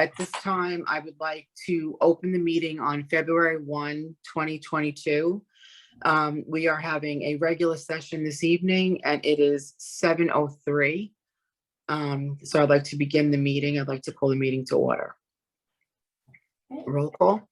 at this time, I would like to open the meeting on February 1, 2022. We are having a regular session this evening and it is 7:03. So I'd like to begin the meeting. I'd like to call the meeting to order. Roll call.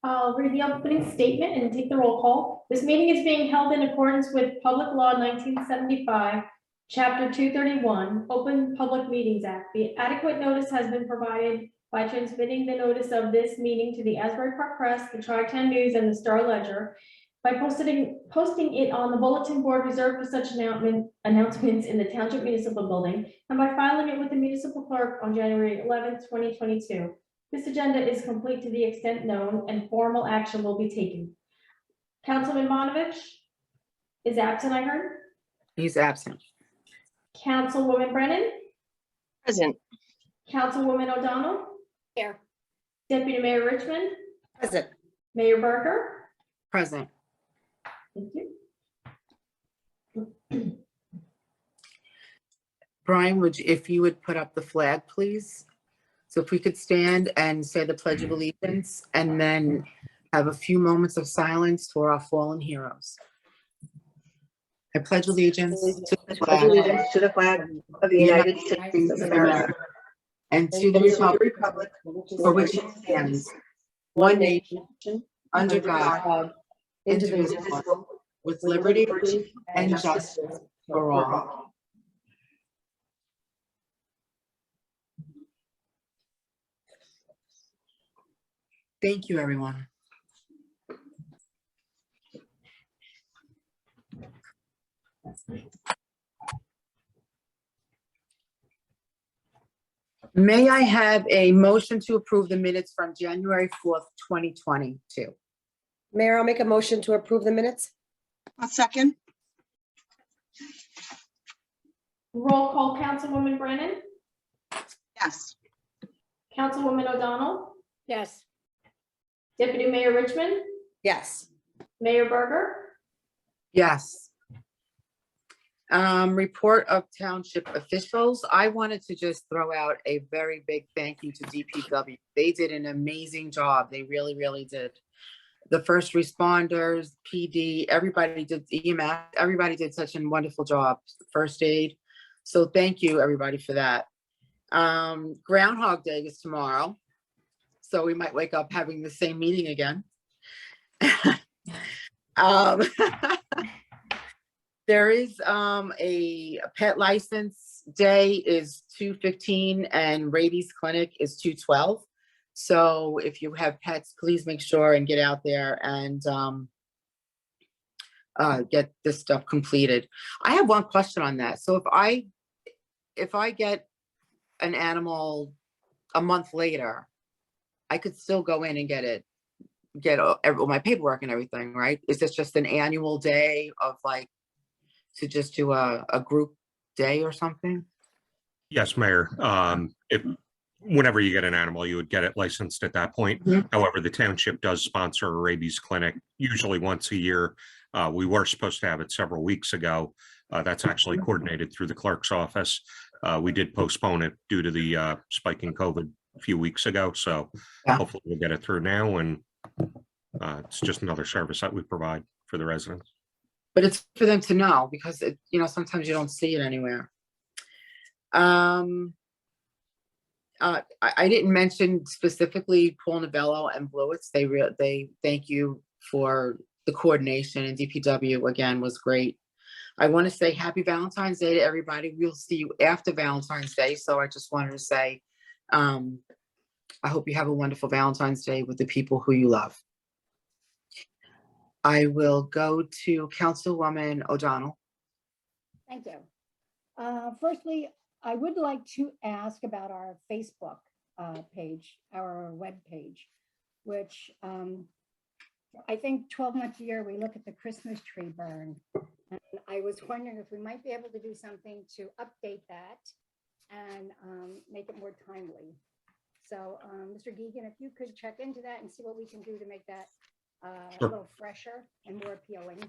I'll read the opening statement and take the roll call. This meeting is being held in accordance with Public Law 1975, Chapter 231, Open Public Meetings Act. The adequate notice has been provided by transmitting the notice of this meeting to the Asbury Park Press, the Tri-Town News, and the Star Ledger, by posting it on the bulletin board reserved for such announcements in the Township Municipal Building, and by filing it with the municipal clerk on January 11th, 2022. This agenda is complete to the extent known, and formal action will be taken. Councilman Manovich is absent, I heard. He's absent. Councilwoman Brennan. Present. Councilwoman O'Donnell. Here. Deputy Mayor Richmond. Present. Mayor Berger. Present. Thank you. Brian, if you would put up the flag, please. So if we could stand and say the Pledge of Allegiance and then have a few moments of silence for our fallen heroes. I pledge allegiance to the flag of the United States of America and to the republic for which it stands, one nation, under God, indivisible, with liberty and justice for all. Thank you, everyone. May I have a motion to approve the minutes from January 4th, 2022? Mayor, I'll make a motion to approve the minutes. A second. Roll call. Councilwoman Brennan. Yes. Councilwoman O'Donnell. Yes. Deputy Mayor Richmond. Yes. Mayor Berger. Yes. Report of township officials. I wanted to just throw out a very big thank you to DPW. They did an amazing job. They really, really did. The first responders, PD, everybody did, EMS, everybody did such a wonderful job. First aid. So thank you, everybody, for that. Groundhog Day is tomorrow. So we might wake up having the same meeting again. There is a pet license day is 2:15 and rabies clinic is 2:12. So if you have pets, please make sure and get out there and get this stuff completed. I have one question on that. So if I get an animal a month later, I could still go in and get all my paperwork and everything, right? Is this just an annual day of like, to just do a group day or something? Yes, Mayor. Whenever you get an animal, you would get it licensed at that point. Mhm. However, the township does sponsor a rabies clinic, usually once a year. We were supposed to have it several weeks ago. That's actually coordinated through the clerk's office. We did postpone it due to the spike in COVID a few weeks ago. So Yeah. hopefully we'll get it through now. And it's just another service that we provide for the residents. But it's for them to know because sometimes you don't see it anywhere. I didn't mention specifically Paul Novello and Blewitz. They thank you for the coordination, and DPW again was great. I want to say happy Valentine's Day to everybody. We'll see you after Valentine's Day. So I just wanted to say, I hope you have a wonderful Valentine's Day with the people who you love. I will go to Councilwoman O'Donnell. Thank you. Firstly, I would like to ask about our Facebook page, our web page, which I think 12 months a year we look at the Christmas tree burn. And I was wondering if we might be able to do something to update that and make it more timely. So Mr. Geegan, if you could check into that and see what we can do to make that a little fresher and more appealing.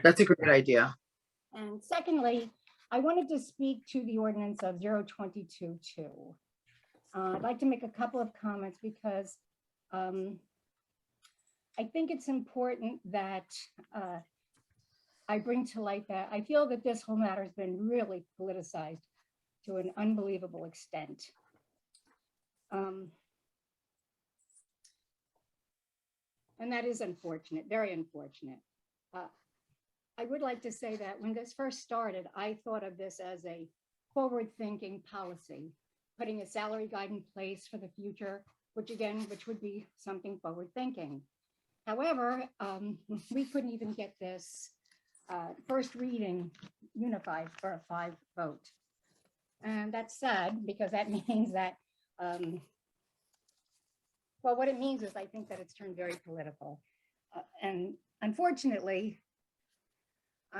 That's a great idea. And secondly, I wanted to speak to the ordinance of 022-2. I'd like to make a couple of comments because I think it's important that I bring to light that I feel that this whole matter has been really politicized to an unbelievable extent. And that is unfortunate, very unfortunate. I would like to say that when this first started, I thought of this as a forward-thinking policy, putting a salary guide in place for the future, which would be something forward-thinking. However, we couldn't even get this first reading unified for a 5 vote. And that's sad because that means that, well, what it means is I think that it's turned very political. And unfortunately,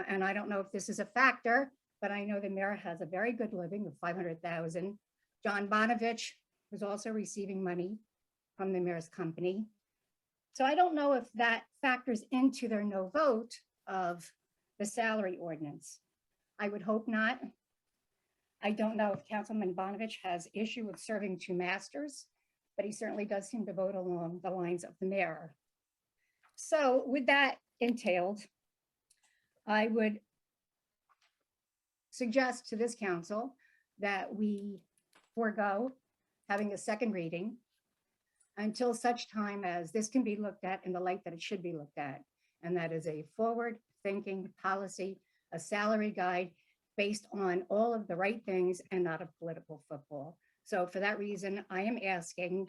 and I don't know if this is a factor, but I know the mayor has a very good living of $500,000. John Bonovich was also receiving money from the mayor's company. So I don't know if that factors into their no vote of the salary ordinance. I would hope not. I don't know if Councilman Bonovich has issue with serving 2 masters, but he certainly does seem to vote along the lines of the mayor. So with that entailed, I would suggest to this council that we forego having a second reading until such time as this can be looked at in the light that it should be looked at. And that is a forward-thinking policy, a salary guide based on all of the right things and not a political football. So for that reason, I am asking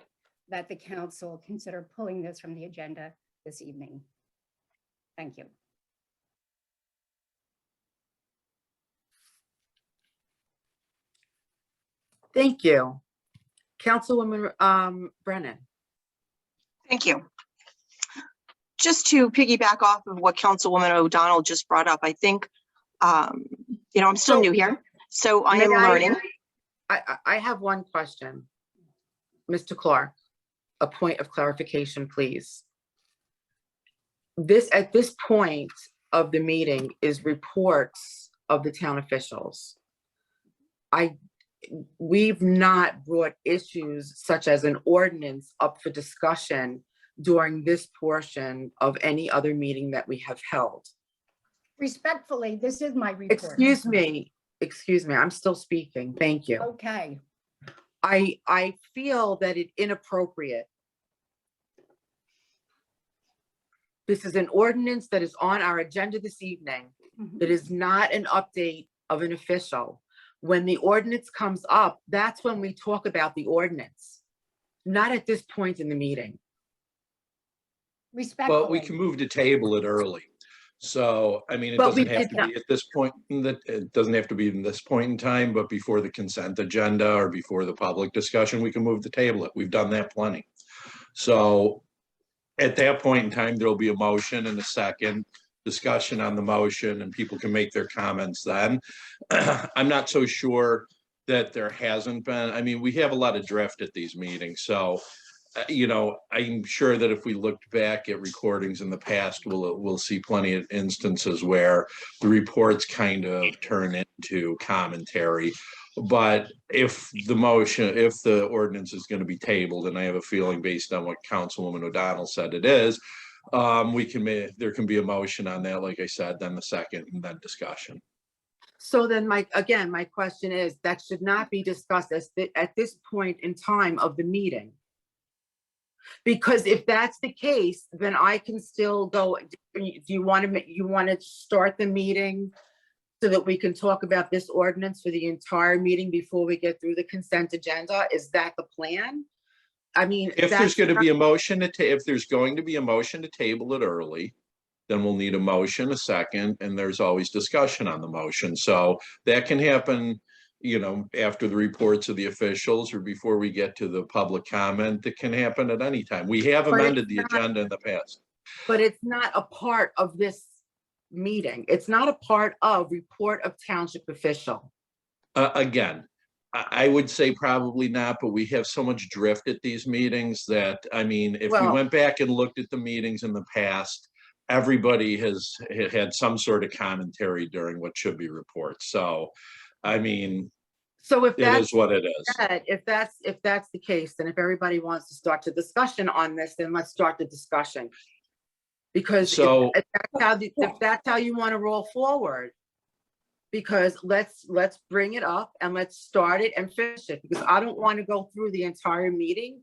that the council consider pulling this from the agenda this evening. Thank you. Thank you. Councilwoman Brennan. Thank you. Just to piggyback off of what Councilwoman O'Donnell just brought up, I think, I'm still new here, so I am learning. I have one question. Mr. Clark, a point of clarification, please. At this point of the meeting is reports of the town officials. We've not brought issues such as an ordinance up for discussion during this portion of any other meeting that we have held. Respectfully, this is my report. Excuse me, I'm still speaking. Thank you. Okay. I feel that it's inappropriate. This is an ordinance that is on our agenda this evening. It is not an update of an official. When the ordinance comes up, that's when we talk about the ordinance, not at this point in the meeting. Respectfully. Well, we can move to table it early. So, I mean, it But we doesn't have did to be at this point, it doesn't have to be in this point in time, but before the consent agenda or before the public discussion, we can move to table it. We've done that plenty. So at that point in time, there'll be a motion and a second discussion on the motion and people can make their comments then. I'm not so sure that there hasn't been, I mean, we have a lot of drift at these meetings. So, I'm sure that if we looked back at recordings in the past, we'll see plenty of instances where the reports kind of turn into commentary. But if the ordinance is going to be tabled, and I have a feeling based on what Councilwoman O'Donnell said it is, there can be a motion on that, like I said, then the second and then discussion. So then my question is, that should not be discussed at this point in time of the meeting. Because if that's the case, then I can still go. Do you want to start the meeting so that we can talk about this ordinance for the entire meeting before we get through the consent agenda? Is that the plan? I mean, if there's going to be a motion if there's going to be a motion to table it early, then we'll need a motion, a second, and there's always discussion on the motion. So that can happen, after the reports of the officials or before we get to the public comment. It can happen at any time. We have amended the agenda in the past. But it's not a part of this meeting. It's not a part of report of township official. Again, I would say probably not, but we have so much drift at these meetings that, I mean, if we went back and looked at the meetings in the past, everybody has had some sort of commentary during what should be reports. So, I mean, So if it that's is what it is. if that's the case, then if everybody wants to start the discussion on this, then let's start the discussion. Because So- if that's how you want to roll forward, because let's bring it up and let's start it and finish it, because I don't want to go through the entire meeting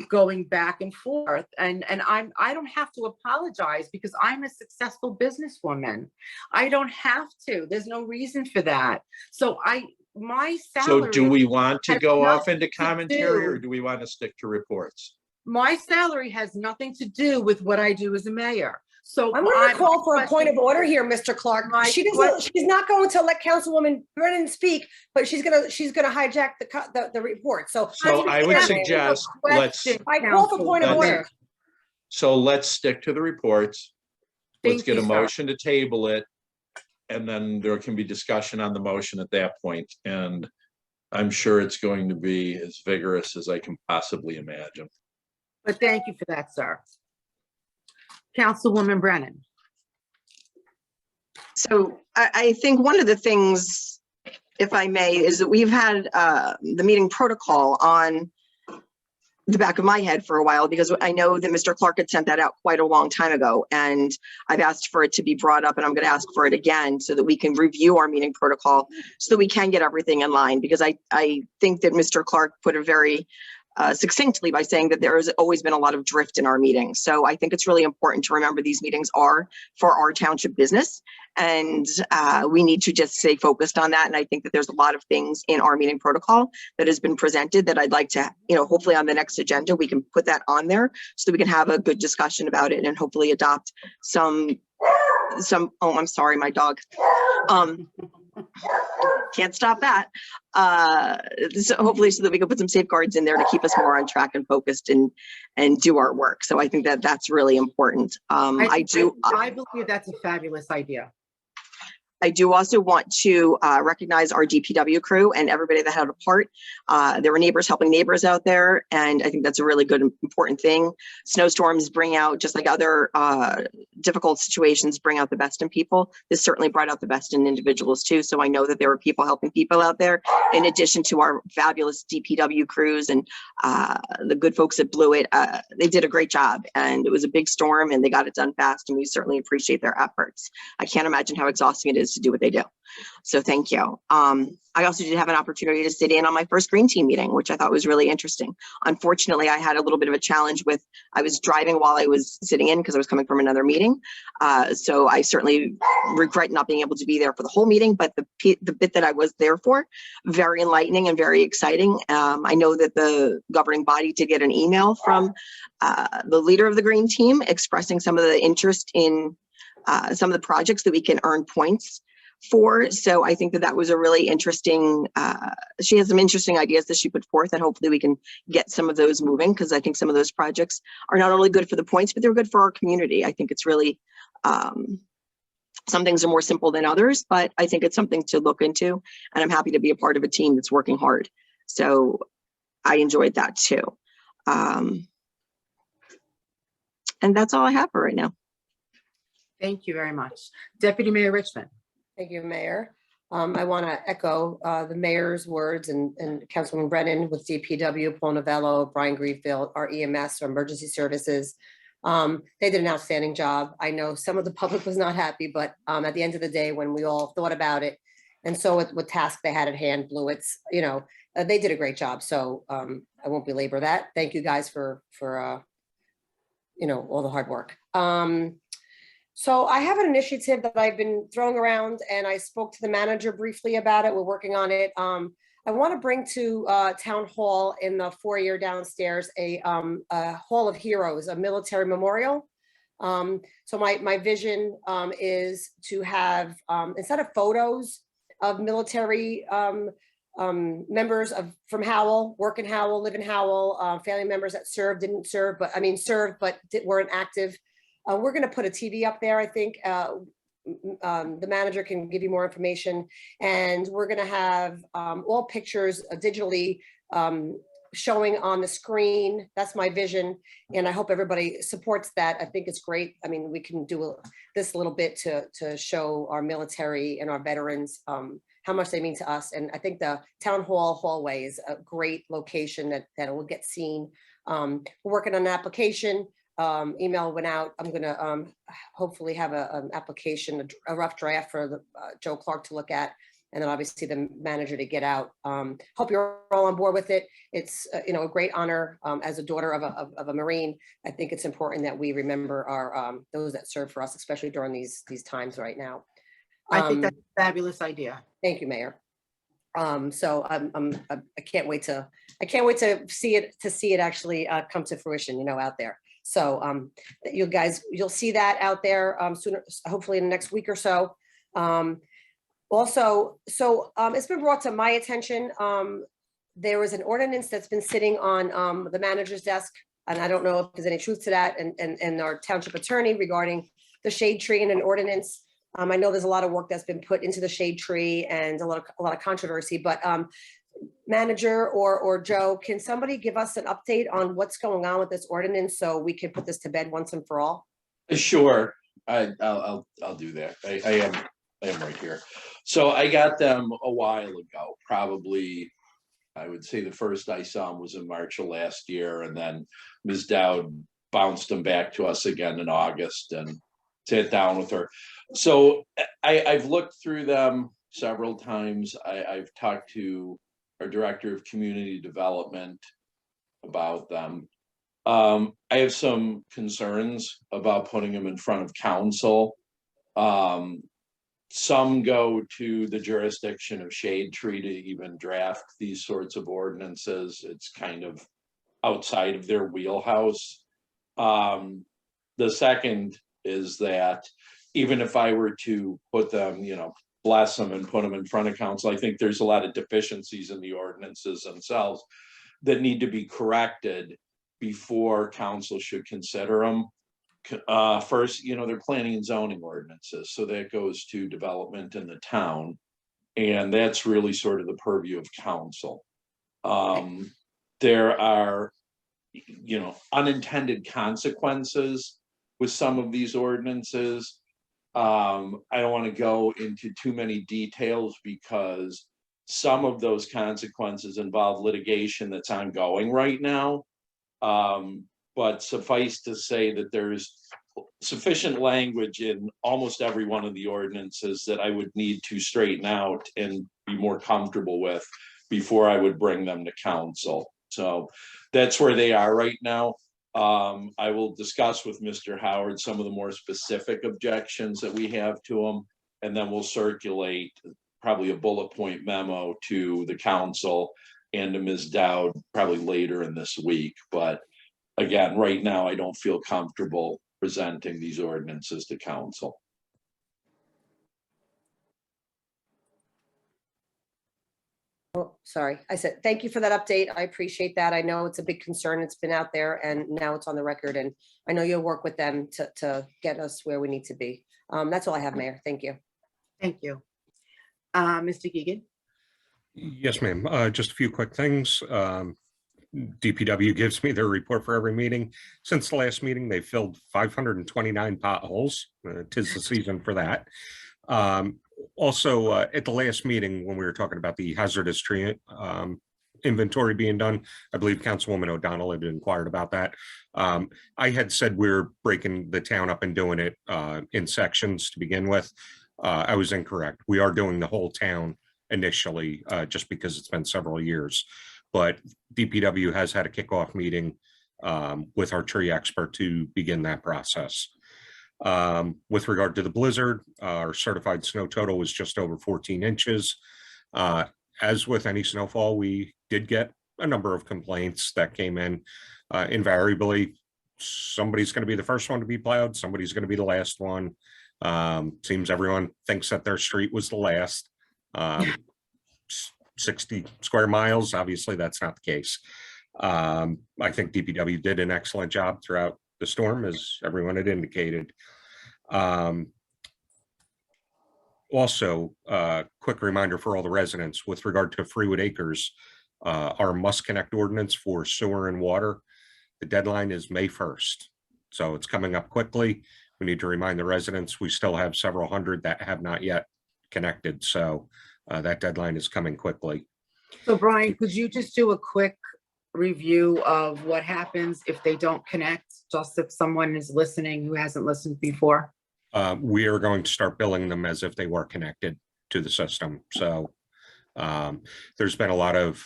going back and forth. And I don't have to apologize because I'm a successful businesswoman. I don't have to. There's no reason for that. So my salary. So do we want to has go off nothing into to commentary, or do- do we want to stick to reports? My salary has nothing to do with what I do as a mayor. So I'm going to call for a my point of question- order here, Mr. Clark. My She's not going to let Councilwoman Brennan speak, but she's gonna hijack the report. So So I would asking a suggest question, I call for point of Councilwoman. order. So let's stick to the reports. Let's Thank get you, a sir. motion to table it. And then there can be discussion on the motion at that point. And I'm sure it's going to be as vigorous as I can possibly imagine. But thank you for that, sir. Councilwoman Brennan. So I think one of the things, if I may, is that we've had the meeting protocol on the back of my head for a while, because I know that Mr. Clark had sent that out quite a long time ago, and I've asked for it to be brought up, and I'm going to ask for it again so that we can review our meeting protocol so that we can get everything in line, because I think that Mr. Clark put it very succinctly by saying that there has always been a lot of drift in our meetings. So I think it's really important to remember these meetings are for our township business, and we need to just stay focused on that. And I think that there's a lot of things in our meeting protocol that has been presented that I'd like to, hopefully on the next agenda, we can put that on there so that we can have a good discussion about it and hopefully adopt some, oh, I'm sorry, my dog. Can't stop that. So hopefully so that we can put some safeguards in there to keep us more on track and focused and do our work. So I think that that's really important. I believe that's a fabulous idea. I do also want to recognize our DPW crew and everybody that had a part. There were neighbors helping neighbors out there, and I think that's a really good, important thing. Snowstorms bring out, just like other difficult situations, bring out the best in people. This certainly brought out the best in individuals too. So I know that there were people helping people out there, in addition to our fabulous DPW crews and the good folks that blew it. They did a great job, and it was a big storm, and they got it done fast, and we certainly appreciate their efforts. I can't imagine how exhausting it is to do what they do. So thank you. I also did have an opportunity to sit in on my first Green Team meeting, which I thought was really interesting. Unfortunately, I had a little bit of a challenge with, I was driving while I was sitting in because I was coming from another meeting. So I certainly regret not being able to be there for the whole meeting, but the bit that I was there for, very enlightening and very exciting. I know that the governing body did get an email from the leader of the Green Team expressing some of the interest in some of the projects that we can earn points for. So I think that that was a really interesting, she has some interesting ideas that she put forth, and hopefully we can get some of those moving, because I think some of those projects are not only good for the points, but they're good for our community. I think it's really, some things are more simple than others, but I think it's something to look into, and I'm happy to be a part of a team that's working hard. So I enjoyed that too. And that's all I have for right now. Thank you very much. Deputy Mayor Richmond. Thank you, Mayor. I want to echo the mayor's words and Councilwoman Brennan with DPW, Paul Novello, Brian Greenfield, our EMS, our emergency services. They did an outstanding job. I know some of the public was not happy, but at the end of the day, when we all thought about it and saw what task they had at hand, they did a great job. So I won't belabor that. Thank you guys for all the hard work. So I have an initiative that I've been throwing around, and I spoke to the manager briefly about it. We're working on it. I want to bring to Town Hall in the foyer downstairs a Hall of Heroes, a military memorial. So my vision is to have, instead of photos of military members from Howell, work in Howell, live in Howell, family members that served, didn't serve, but weren't active. We're going to put a TV up there, I think. The manager can give you more information. And we're going to have all pictures digitally showing on the screen. That's my vision, and I hope everybody supports that. I think it's great. I mean, we can do this a little bit to show our military and our veterans how much they mean to us. And I think the town hall hallway is a great location that will get seen. We're working on an application. Email went out. I'm gonna hopefully have an application, a rough draft for Joe Clark to look at, and then obviously the manager to get out. Hope you're all on board with it. It's a great honor as a daughter of a Marine. I think it's important that we remember our those that serve for us, especially during these times right now. I think that's a fabulous idea. Thank you, Mayor. So I can't wait to see it actually come to fruition, out there. So you guys, you'll see that out there sooner, hopefully in the next week or so. Also, it's been brought to my attention. There was an ordinance that's been sitting on the manager's desk, and I don't know if there's any truth to that, and our township attorney regarding the shade tree and an ordinance. I know there's a lot of work that's been put into the shade tree and a lot of controversy, but manager or Joe, can somebody give us an update on what's going on with this ordinance so we can put this to bed once and for all? Sure, I'll do that. I am right here. So I got them a while ago, probably, I would say the first I saw them was in March of last year, and then Ms. Dowd bounced them back to us again in August and sat down with her. So I've looked through them several times. I've talked to our director of community development about them. I have some concerns about putting them in front of council. Some go to the jurisdiction of Shade Tree to even draft these sorts of ordinances. It's kind of outside of their wheelhouse. The second is that even if I were to put them, bless them and put them in front of council, I think there's a lot of deficiencies in the ordinances themselves that need to be corrected before council should consider them. First, they're planning and zoning ordinances, so that goes to development in the town, and that's really sort of the purview of council. There are, unintended consequences with some of these ordinances. I don't want to go into too many details because some of those consequences involve litigation that's ongoing right now. But suffice to say that there's sufficient language in almost every one of the ordinances that I would need to straighten out and be more comfortable with before I would bring them to council. So that's where they are right now. I will discuss with Mr. Howard some of the more specific objections that we have to them, and then we'll circulate probably a bullet point memo to the council and to Ms. Dowd probably later in this week. But again, right now, I don't feel comfortable presenting these ordinances to council. Oh, sorry. I said, thank you for that update. I appreciate that. I know it's a big concern. It's been out there and now it's on the record, and I know you'll work with them to get us where we need to be. That's all I have, Mayor. Thank you. Thank you. Mr. Geoghegan? Yes, ma'am. Just a few quick things. DPW gives me their report for every meeting. Since the last meeting, they filled 529 potholes. 'Tis the season for that. Also, at the last meeting, when we were talking about the hazardous tree inventory being done, I believe Councilwoman O'Donnell had inquired about that. I had said we're breaking the town up and doing it in sections to begin with. I was incorrect. We are doing the whole town initially, just because it's been several years. But DPW has had a kickoff meeting with our tree expert to begin that process. With regard to the blizzard, our certified snow total was just over 14 inches. As with any snowfall, we did get a number of complaints that came in. Invariably, somebody's going to be the first one to be plowed, somebody's going to be the last one. Seems everyone thinks that their street was the last. 60 square miles, obviously that's not the case. I think DPW did an excellent job throughout the storm, as everyone had indicated. Also, quick reminder for all the residents with regard to Freewood Acres, our must connect ordinance for sewer and water. The deadline is May 1st. So it's coming up quickly. We need to remind the residents, we still have several hundred that have not yet connected. So that deadline is coming quickly. So Brian, could you just do a quick review of what happens if they don't connect? Just if someone is listening who hasn't listened before? We are going to start billing them as if they were connected to the system. So there's been a lot of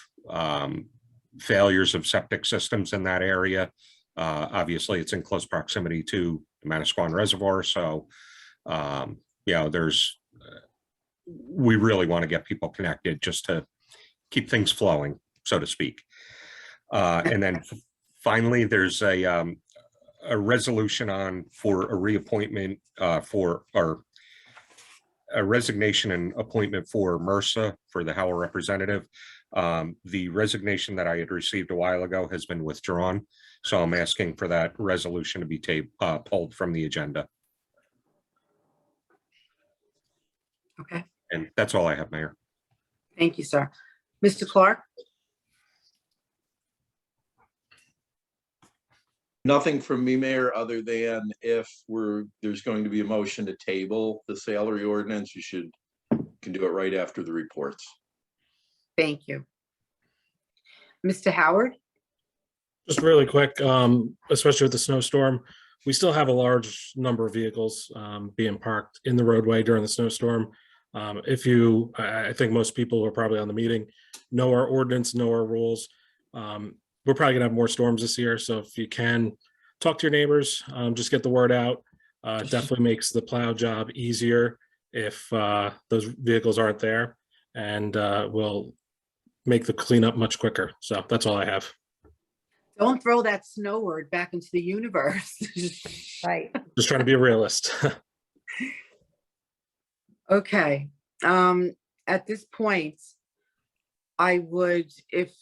failures of septic systems in that area. Obviously, it's in close proximity to the Manasquan Reservoir. So, we really want to get people connected just to keep things flowing, so to speak. And then finally, there's a resolution for a reappointment or a resignation and appointment for MRSA for the Howell representative. The resignation that I had received a while ago has been withdrawn. So I'm asking for that resolution to be pulled from the agenda. Okay, And that's all I have, Mayor. thank you, sir. Mr. Clark? Nothing from me, Mayor, other than if there's going to be a motion to table the salary ordinance, you can do it right after the reports. Thank you. Mr. Howard? Just really quick, especially with the snowstorm, we still have a large number of vehicles being parked in the roadway during the snowstorm. I think most people who are probably on the meeting know our ordinance, know our rules. We're probably gonna have more storms this year, so if you can talk to your neighbors, just get the word out. Definitely makes the plow job easier if those vehicles aren't there, and will make the cleanup much quicker. So that's all I have. Don't throw that snow word back into the universe. Right. Just trying to be a realist. Okay, at this point, I would, if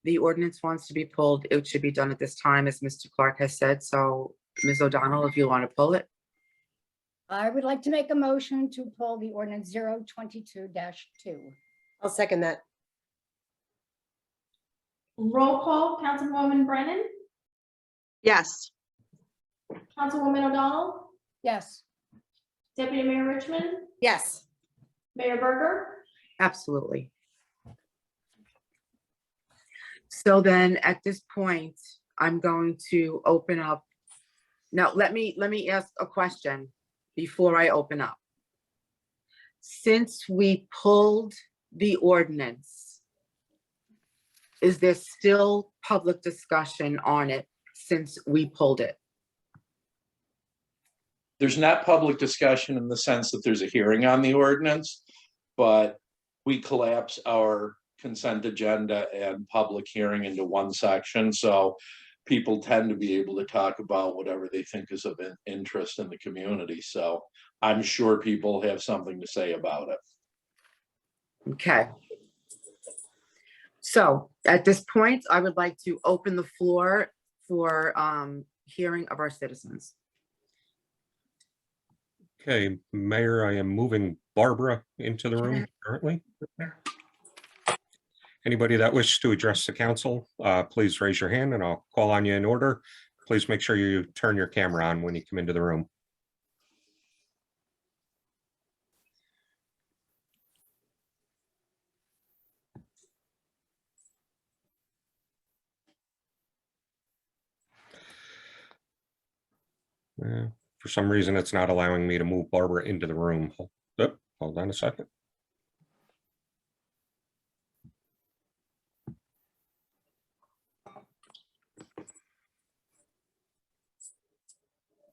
the ordinance wants to be pulled, it should be done at this time, as Mr. Clark has said. So Ms. O'Donnell, if you want to pull it. I would like to make a motion to pull the ordinance 022-2. I'll second that. Roll call, Councilwoman Brennan, Yes. Councilwoman O'Donnell, Yes, Deputy Mayor Richmond, Yes. Mayor Berger. Absolutely. So then at this point, I'm going to open up. Now, let me ask a question before I open up. Since we pulled the ordinance, is there still public discussion on it since we pulled it? There's not public discussion in the sense that there's a hearing on the ordinance, but we collapse our consent agenda and public hearing into one section. So people tend to be able to talk about whatever they think is of interest in the community. So I'm sure people have something to say about it. Okay. So at this point, I would like to open the floor for hearing of our citizens. Okay, Mayor, I am moving Barbara into the room currently. Anybody that wishes to address the council, please raise your hand and I'll call on you in order. Please make sure you turn your camera on when you come into the room. For some reason, it's not allowing me to move Barbara into the room. Hold on a second.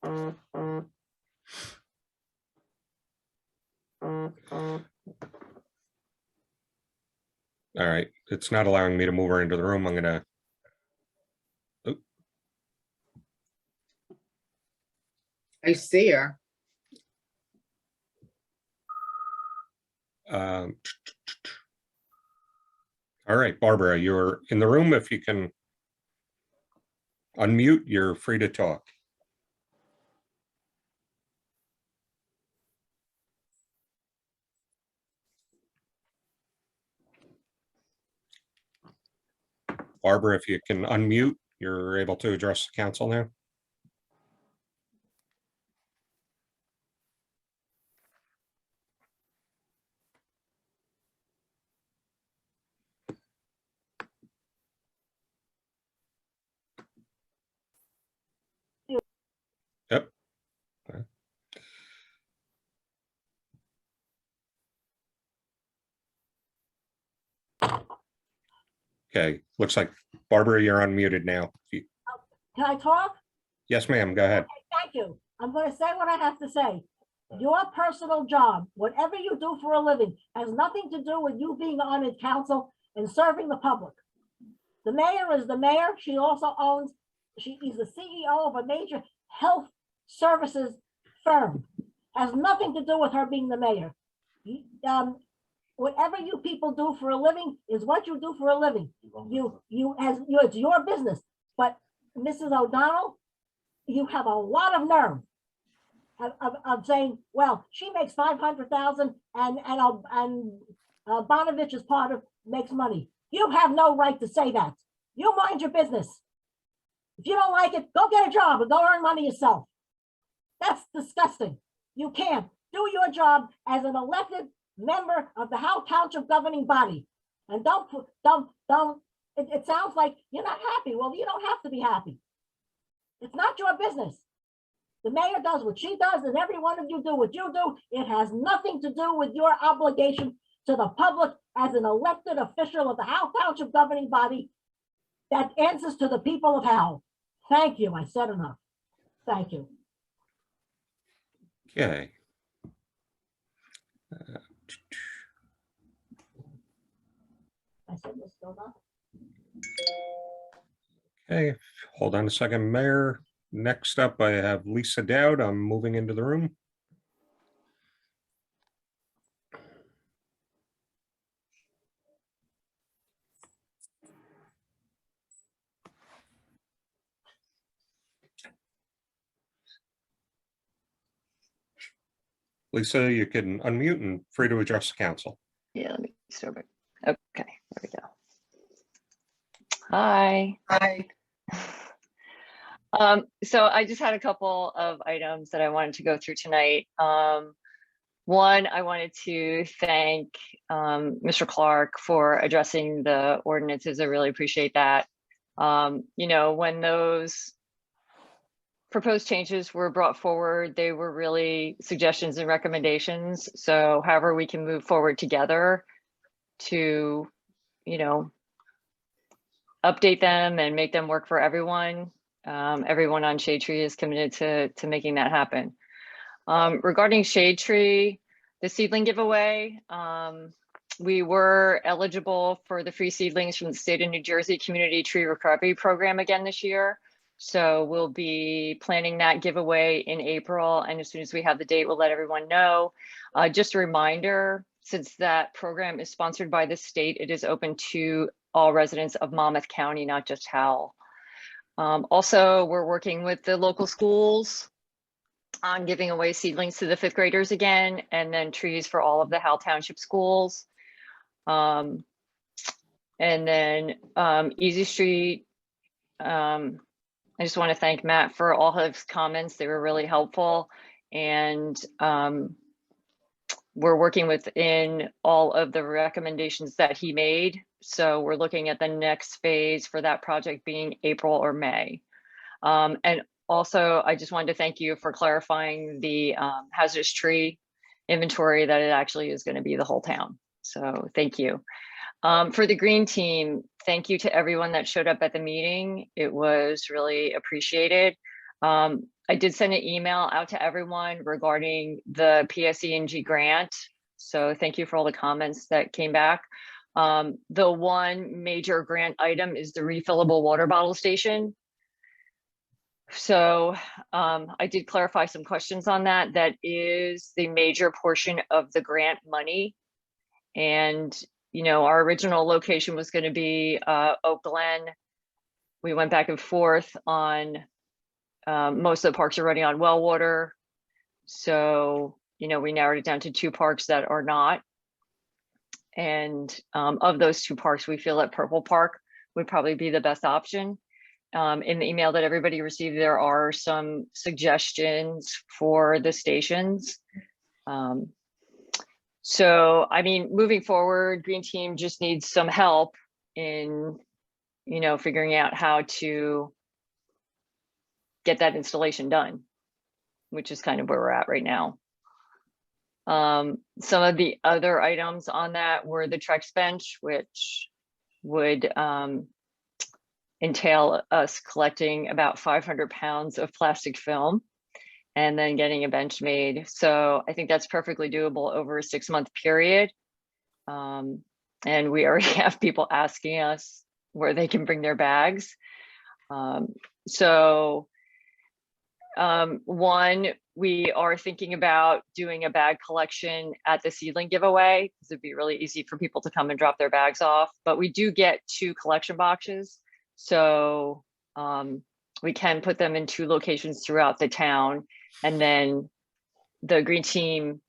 All right, it's not allowing me to move her into the room. I'm gonna. I see her. All right, Barbara, you're in the room. If you can unmute, you're free to talk. Barbara, if you can unmute, you're able to address the council now. Yep. Okay, looks like Barbara, you're unmuted now. Can I talk? Yes, ma'am, go ahead. Thank you. I'm going to say what I have to say. Your personal job, whatever you do for a living, has nothing to do with you being on a council and serving the public. The mayor is the mayor. She also owns, she is the CEO of a major health services firm. Has nothing to do with her being the mayor. Whatever you people do for a living is what you do for a living. It's your business. But Mrs. O'Donnell, you have a lot of nerve of saying, well, she makes 500,000 and Bonavich's part of makes money. You have no right to say that. You mind your business. If you don't like it, go get a job and go earn money yourself. That's disgusting. You can't do your job as an elected member of the Howell Township governing body. And it sounds like you're not happy. Well, you don't have to be happy. It's not your business. The mayor does what she does, and every one of you do what you do. It has nothing to do with your obligation to the public as an elected official of the Howell Township governing body that answers to the people of Howell. Thank you. I said enough. Thank you. Okay. I said this still not. Okay, hold on a second, Mayor. Next up, I have Lisa Dowd. I'm moving into the room. Lisa, you can unmute and free to address the council. Yeah, let me start it. Okay, there we go. Hi. Hi. So I just had a couple of items that I wanted to go through tonight. One, I wanted to thank Mr. Clark for addressing the ordinances. I really appreciate that. You know, when those proposed changes were brought forward, they were really suggestions and recommendations. So however we can move forward together to, you know, update them and make them work for everyone. Everyone on Shade Tree is committed to making that happen. Regarding Shade Tree, the seedling giveaway, we were eligible for the free seedlings from the state of New Jersey Community Tree Recovery Program again this year. So we'll be planning that giveaway in April. And as soon as we have the date, we'll let everyone know. Just a reminder, since that program is sponsored by the state, it is open to all residents of Monmouth County, not just Howell. Also, we're working with the local schools on giving away seedlings to the 5th graders again, and then trees for all of the Howell Township schools. And then Easy Street, I just want to thank Matt for all his comments. They were really helpful. And we're working within all of the recommendations that he made. So we're looking at the next phase for that project being April or May. And also, I just wanted to thank you for clarifying the hazardous tree inventory, that it actually is going to be the whole town. So thank you. For the green team, thank you to everyone that showed up at the meeting. It was really appreciated. I did send an email out to everyone regarding the PSE&G grant. So thank you for all the comments that came back. The one major grant item is the refillable water bottle station. So I did clarify some questions on that. That is the major portion of the grant money. And, you know, our original location was going to be Oak Glen. We went back and forth on most of the parks are running on well water. So, you know, we narrowed it down to 2 parks that are not. And of those 2 parks, we feel that Purple Park would probably be the best option. In the email that everybody received, there are some suggestions for the stations. So, I mean, moving forward, Green Team just needs some help in, figuring out how to get that installation done, which is kind of where we're at right now. Some of the other items on that were the Trex bench, which would entail us collecting about 500 pounds of plastic film and then getting a bench made. So I think that's perfectly doable over a 6-month period. And we already have people asking us where they can bring their bags. One, we are thinking about doing a bag collection at the seedling giveaway, because it'd be really easy for people to come and drop their bags off. But we do get 2 collection boxes. So we can put them in 2 locations throughout the town. And then the Green Team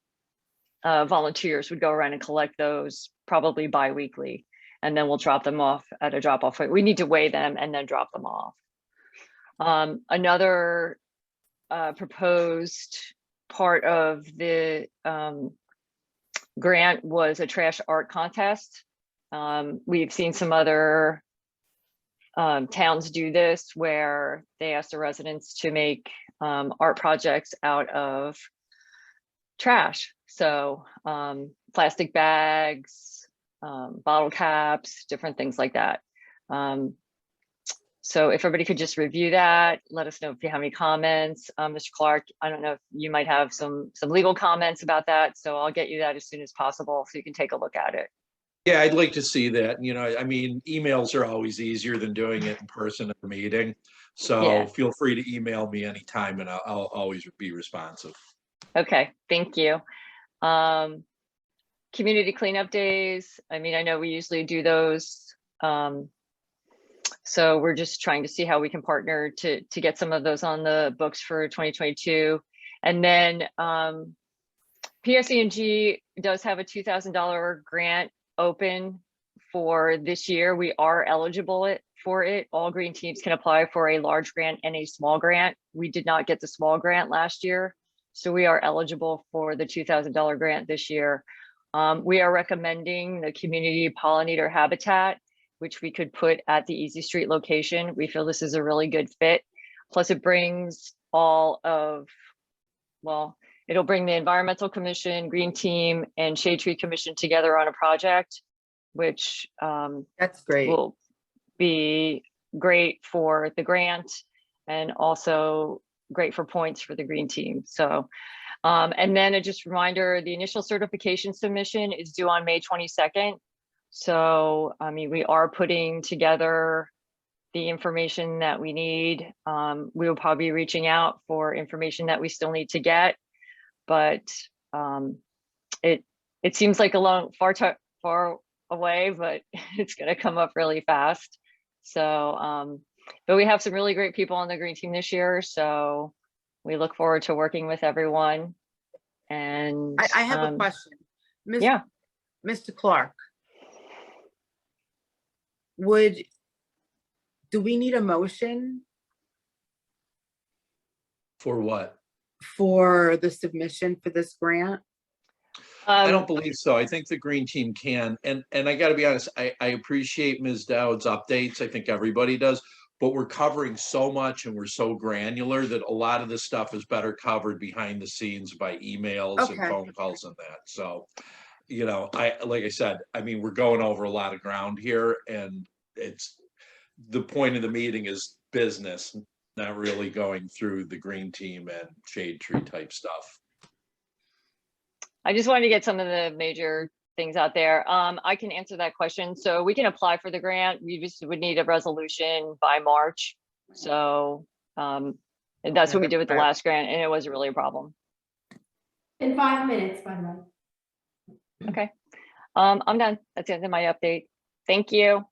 volunteers would go around and collect those probably bi-weekly. And then we'll drop them off at a drop-off point. We need to weigh them and then drop them off. Another proposed part of the grant was a trash art contest. We've seen some other towns do this, where they ask the residents to make art projects out of trash. So plastic bags, bottle caps, different things like that. So if everybody could just review that, let us know if you have any comments. Mr. Clark, I don't know if you might have some legal comments about that. So I'll get you that as soon as possible so you can take a look at it. Yeah, I'd like to see that. I mean, emails are always easier than doing it in person at a meeting. So Yeah. feel free to email me anytime and I'll always be responsive. Okay, thank you. Community cleanup days. I mean, I know we usually do those. So we're just trying to see how we can partner to get some of those on the books for 2022. And then PSE&G does have a $2,000 grant open for this year. We are eligible for it. All Green Teams can apply for a large grant and a small grant. We did not get the small grant last year, so we are eligible for the $2,000 grant this year. We are recommending the community pollinator habitat, which we could put at the Easy Street location. We feel this is a really good fit. Plus it brings it'll bring the Environmental Commission, Green Team, and Shade Tree Commission together on a project, which That's great. will be great for the grant and also great for points for the Green Team. So, and then just a reminder, the initial certification submission is due on May 22nd. So, I mean, we are putting together the information that we need. We will probably be reaching out for information that we still need to get, but it seems like far away, but it's going to come up really fast. So, but we have some really great people on the Green Team this year, so we look forward to working with everyone. And I have a question. Yeah. Mr. Clark, do we need a motion For what? for the submission for this grant? I don't believe so. I think the Green Team can. And I got to be honest, I appreciate Ms. Dowd's updates. I think everybody does. But we're covering so much and we're so granular that a lot of this stuff is better covered behind the scenes by emails and Okay. phone calls and that. So, like I said, I mean, we're going over a lot of ground here, and it's the point of the meeting is business, not really going through the Green Team and Shade Tree type stuff. I just wanted to get some of the major things out there. I can answer that question. So we can apply for the grant. We just would need a resolution by March. So and that's what we did with the last grant, and it wasn't really a problem. In 5 minutes, by the way. Okay. I'm done. That's the end of my update. Thank you.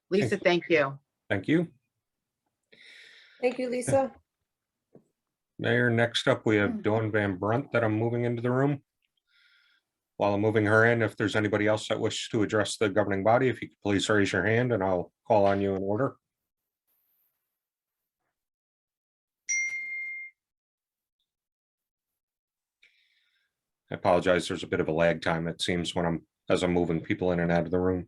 Lisa, thank you. Thank you. Thank you, Lisa. Mayor, next up, we have Dawn Van Brunt that I'm moving into the room. While I'm moving her in, if there's anybody else that wishes to address the governing body, if you could please raise your hand and I'll call on you in order. I apologize, there's a bit of a lag time, it seems, as I'm moving people in and out of the room.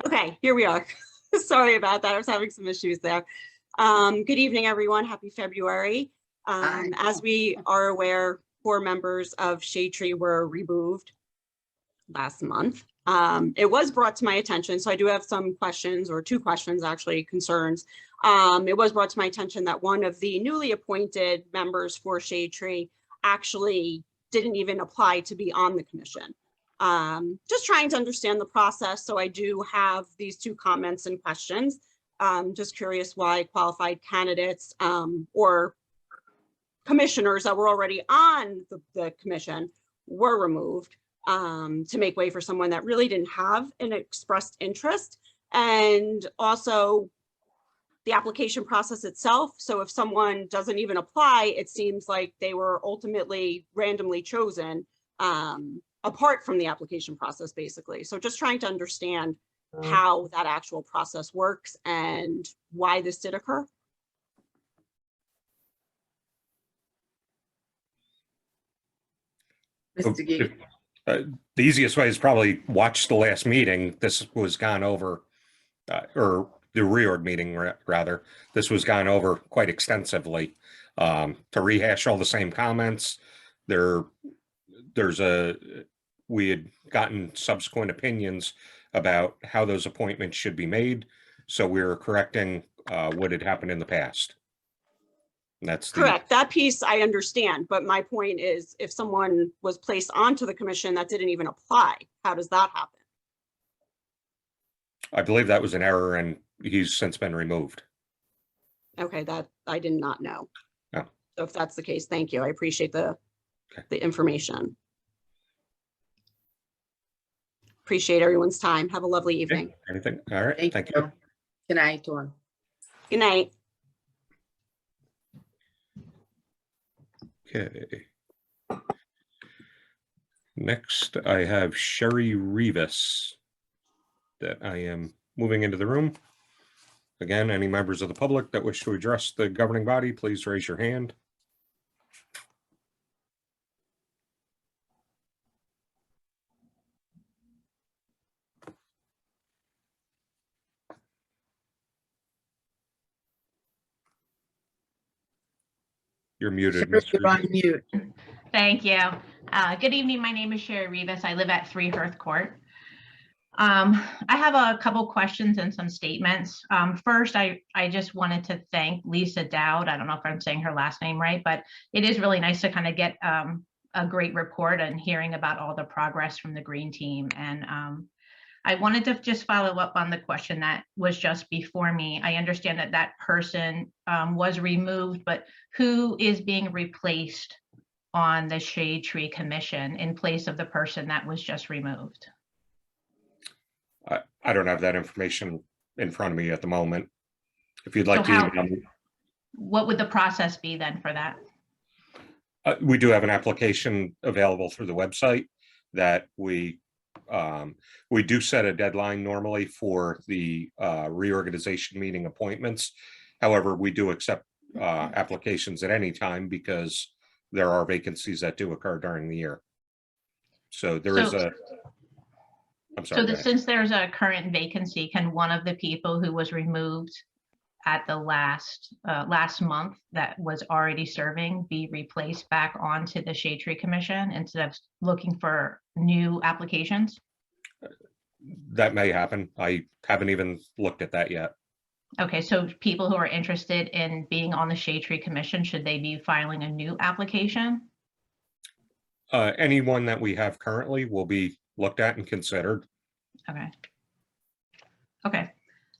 Okay, here we are. Sorry about that. I was having some issues there. Good evening, everyone. Happy February. As we are aware, 4 members of Shade Tree were removed last month. It was brought to my attention, so I do have some questions, or 2 questions actually, concerns. It was brought to my attention that one of the newly appointed members for Shade Tree actually didn't even apply to be on the commission. Just trying to understand the process. So I do have these 2 comments and questions. Just curious why qualified candidates or commissioners that were already on the commission were removed to make way for someone that really didn't have an expressed interest. And also the application process itself. So if someone doesn't even apply, it seems like they were ultimately randomly chosen apart from the application process, basically. So just trying to understand how that actual process works and why this did occur. Mr. Gee. The easiest way is probably watch the last meeting. This was gone over, or the reorg meeting rather. This was gone over quite extensively to rehash all the same comments. We had gotten subsequent opinions about how those appointments should be made. So we were correcting what had happened in the past. That's correct. That piece I understand, but my point is, if someone was placed onto the commission that didn't even apply, how does that happen? I believe that was an error and he's since been removed. Okay, that I did not know. Oh. So if that's the case, thank you. I appreciate the information. Appreciate everyone's time. Have a lovely evening. Okay. Anything? All right. Thank you. Good night, Dawn. Good night. Okay. Next, I have Sherry Rivas that I am moving into the room. Again, any members of the public that wish to address the governing body, please raise your hand. You're muted. Sherry, you're on mute. Thank you. Good evening. My name is Sherry Rivas. I live at 3 Hearth Court. I have a couple questions and some statements. First, I just wanted to thank Lisa Dowd. I don't know if I'm saying her last name right, but it is really nice to kind of get a great report and hearing about all the progress from the green team. And I wanted to just follow up on the question that was just before me. I understand that that person was removed, but who is being replaced on the Shade Tree Commission in place of the person that was just removed? I don't have that information in front of me at the moment. If you'd like to email me. What would the process be then for that? We do have an application available through the website that we do set a deadline normally for the reorganization meeting appointments. However, we do accept applications at any time because there are vacancies that do occur during the year. So there is a, I'm sorry. So since there's a current vacancy, can one of the people who was removed at the last month that was already serving be replaced back onto the Shade Tree Commission instead of looking for new applications? That may happen. I haven't even looked at that yet. Okay, so people who are interested in being on the Shade Tree Commission, should they be filing a new application? Anyone that we have currently will be looked at and considered. Okay. Okay.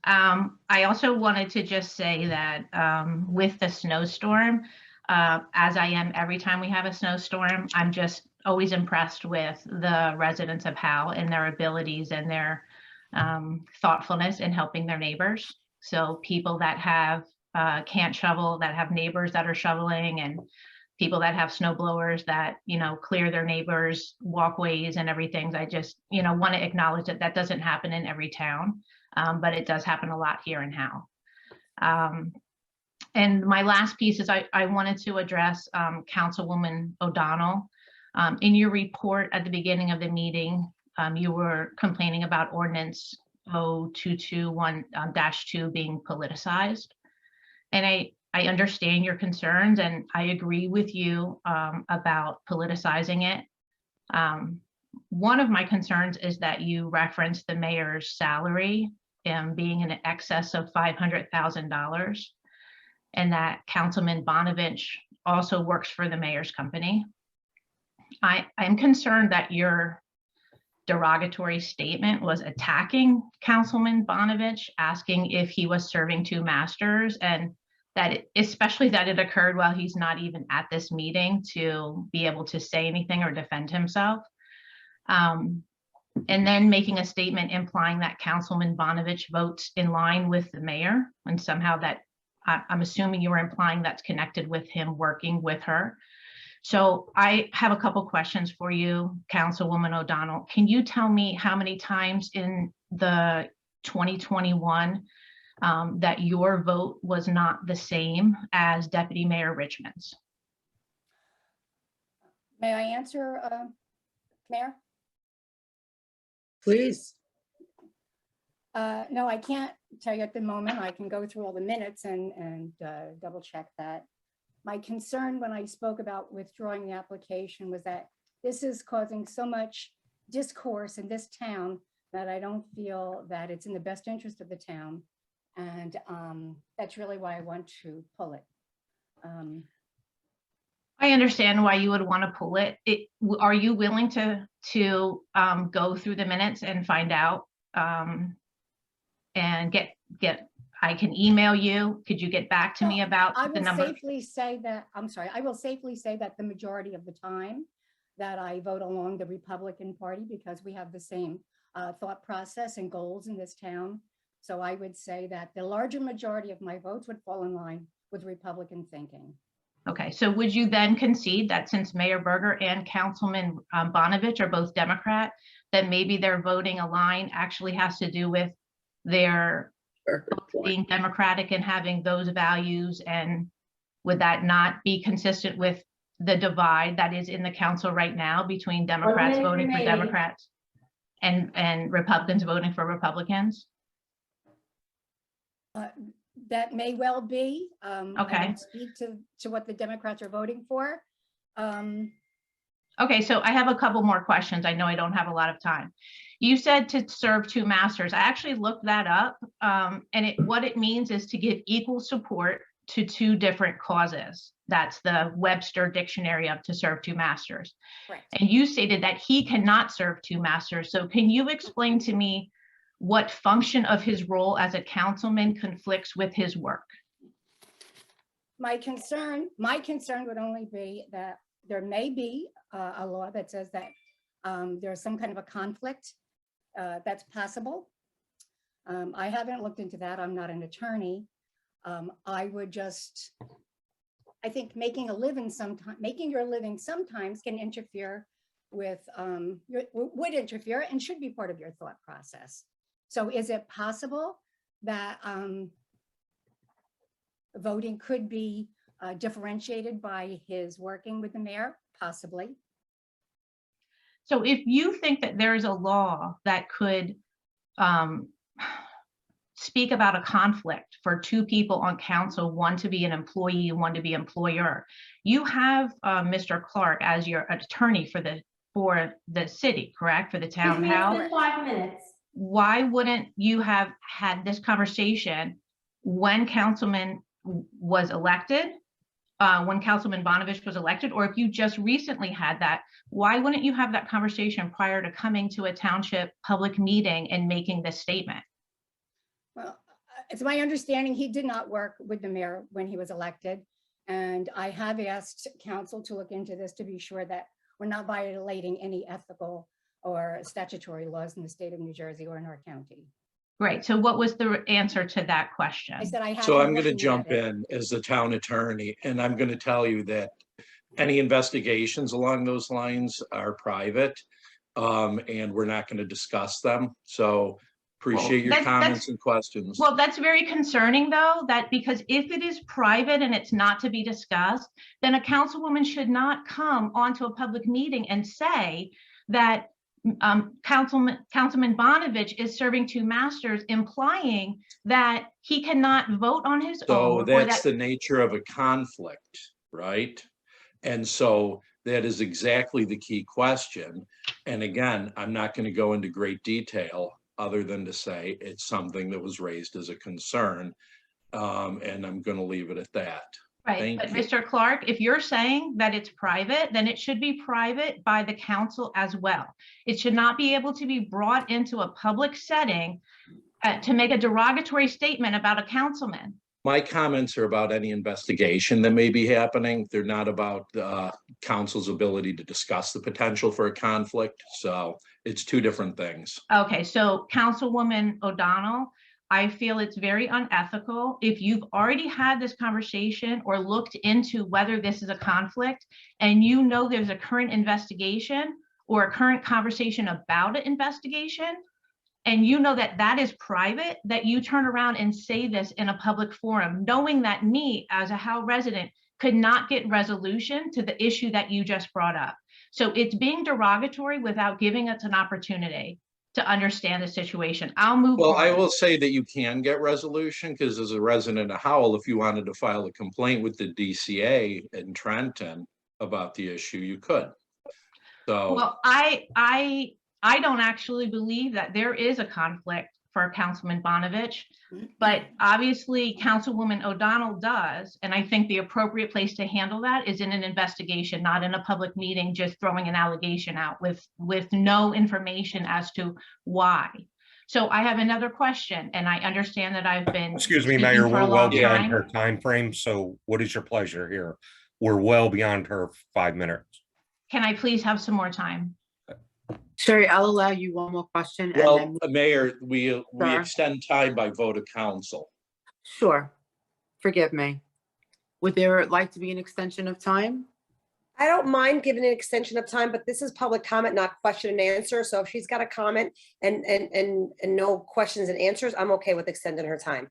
I also wanted to just say that with the snowstorm, as I am every time we have a snowstorm, I'm just always impressed with the residents of Howell and their abilities and their thoughtfulness in helping their neighbors. So people that have can't shovel, that have neighbors that are shoveling, and people that have snow blowers that, you know, clear their neighbors' walkways and everything. I just, you know, want to acknowledge that that doesn't happen in every town, but it does happen a lot here in Howell. And my last piece is I wanted to address Councilwoman O'Donnell. In your report at the beginning of the meeting, you were complaining about Ordinance 0221-2 being politicized. And I understand your concerns, and I agree with you about politicizing it. One of my concerns is that you referenced the mayor's salary being in excess of $500,000, and that Councilman Bonovich also works for the mayor's company. I'm concerned that your derogatory statement was attacking Councilman Bonovich, asking if he was serving two masters, and that especially that it occurred while he's not even at this meeting to be able to say anything or defend himself. And then making a statement implying that Councilman Bonovich votes in line with the mayor, and somehow that I'm assuming you were implying that's connected with him working with her. So I have a couple questions for you, Councilwoman O'Donnell. Can you tell me how many times in the 2021 that your vote was not the same as Deputy Mayor Richmond's? May I answer, Mayor? Please. No, I can't tell you at the moment. I can go through all the minutes and double check that. My concern when I spoke about withdrawing the application was that this is causing so much discourse in this town that I don't feel that it's in the best interest of the town. And that's really why I want to pull it. I understand why you would want to pull it. Are you willing to go through the minutes and find out and get I can email you. Could you get back to me about the number? I will safely say that the majority of the time that I vote along the Republican Party, because we have the same thought process and goals in this town. So I would say that the larger majority of my votes would fall in line with Republican thinking. Okay, so would you then concede that since Mayor Berger and Councilman Bonovich are both Democrat, that maybe their voting align actually has to do with their being Democratic and having those values? And would that not be consistent with the divide that is in the council right now between Democrats voting for Democrats and Republicans voting for Republicans? That may well be. Okay. I don't speak to what the Democrats are voting for. Okay, so I have a couple more questions. I know I don't have a lot of time. You said to serve two masters. I actually looked that up, and what it means is to give equal support to two different causes. That's the Webster Dictionary of to serve two masters. Right. And you stated that he cannot serve two masters. So can you explain to me what function of his role as a councilman conflicts with his work? My concern would only be that there may be a law that says that there's some kind of a conflict that's possible. I haven't looked into that. I'm not an attorney. I think making your living sometimes can interfere with, would interfere and should be part of your thought process. So is it possible that voting could be differentiated by his working with the mayor? Possibly. So if you think that there is a law that could speak about a conflict for two people on council, one to be an employee and one to be employer, you have Mr. Clark as your attorney for the city, correct? For the town. Excuse me, it's been 5 minutes. Why wouldn't you have had this conversation when Councilman was elected when Councilman Bonovich was elected, or if you just recently had that, why wouldn't you have that conversation prior to coming to a township public meeting and making this statement? Well, it's my understanding he did not work with the mayor when he was elected. And I have asked council to look into this to be sure that we're not violating any ethical or statutory laws in the state of New Jersey or in our county. Great. So what was the answer to that question? I said I have. So been I'm going to looking jump at it. in as the town attorney, and I'm going to tell you that any investigations along those lines are private, and we're not going to discuss them. So appreciate your comments and questions. Well, that's very concerning though, that because if it is private and it's not to be discussed, then a councilwoman should not come onto a public meeting and say that Councilman Bonovich is serving two masters, implying that he cannot vote on his So own. that's the nature of a conflict, right? And so that is exactly the key question. And again, I'm not going to go into great detail other than to say it's something that was raised as a concern. And I'm going to leave it at that. Right, but Mr. Clark, if you're saying that it's private, then it should be private by the council as well. It should not be able to be brought into a public setting to make a derogatory statement about a councilman. My comments are about any investigation that may be happening. They're not about council's ability to discuss the potential for a conflict. So it's two different things. Okay, so Councilwoman O'Donnell, I feel it's very unethical. If you've already had this conversation or looked into whether this is a conflict and you know there's a current investigation or a current conversation about an investigation, and you know that that is private, that you turn around and say this in a public forum, knowing that me as a Howell resident could not get resolution to the issue that you just brought up. So it's being derogatory without giving us an opportunity to understand the situation. I'll move on. Well, I will say that you can get resolution because as a resident of Howell, if you wanted to file a complaint with the DCA in Trenton about the issue, you could. So Well, I don't actually believe that there is a conflict for Councilman Bonovich, but obviously Councilwoman O'Donnell does. And I think the appropriate place to handle that is in an investigation, not in a public meeting, just throwing an allegation out with no information as to why. So I have another question, and I understand that I've been. Excuse me, speaking Mayor, for a we're well long beyond time. her time frame. So what is your pleasure here? We're well beyond her 5 minutes. Can I please have some more time? Sherry, I'll allow you one more question. And well, then, Mayor, we Sure. extend time by vote of council. sure, forgive me. Would there like to be an extension of time? I don't mind giving an extension of time, but this is public comment, not question and answer. So if she's got a comment and no questions and answers, I'm okay with extending her time.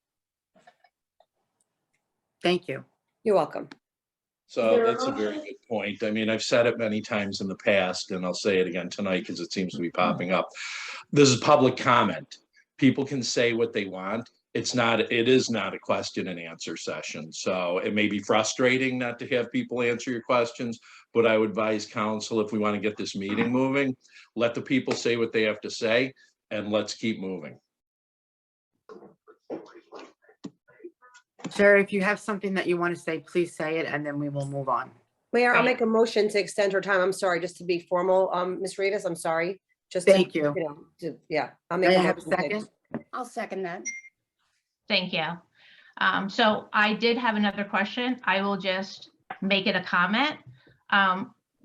Thank you. You're welcome. So that's a very good point. I mean, I've said it many times in the past, and I'll say it again tonight because it seems to be popping up. This is public comment. People can say what they want. It is not a question and answer session. So it may be frustrating not to have people answer your questions, but I would advise council, if we want to get this meeting moving, let the people say what they have to say and let's keep moving. Sherry, if you have something that you want to say, please say it, and then we will move on. Mayor, I'll Right. make a motion to extend her time. I'm sorry, just to be formal. Ms. Rivas, I'm sorry. Just Thank you. Yeah, I'll make May a I have a motion to second? I'll second that. Thank you. So I did have another question. I will just make it a comment.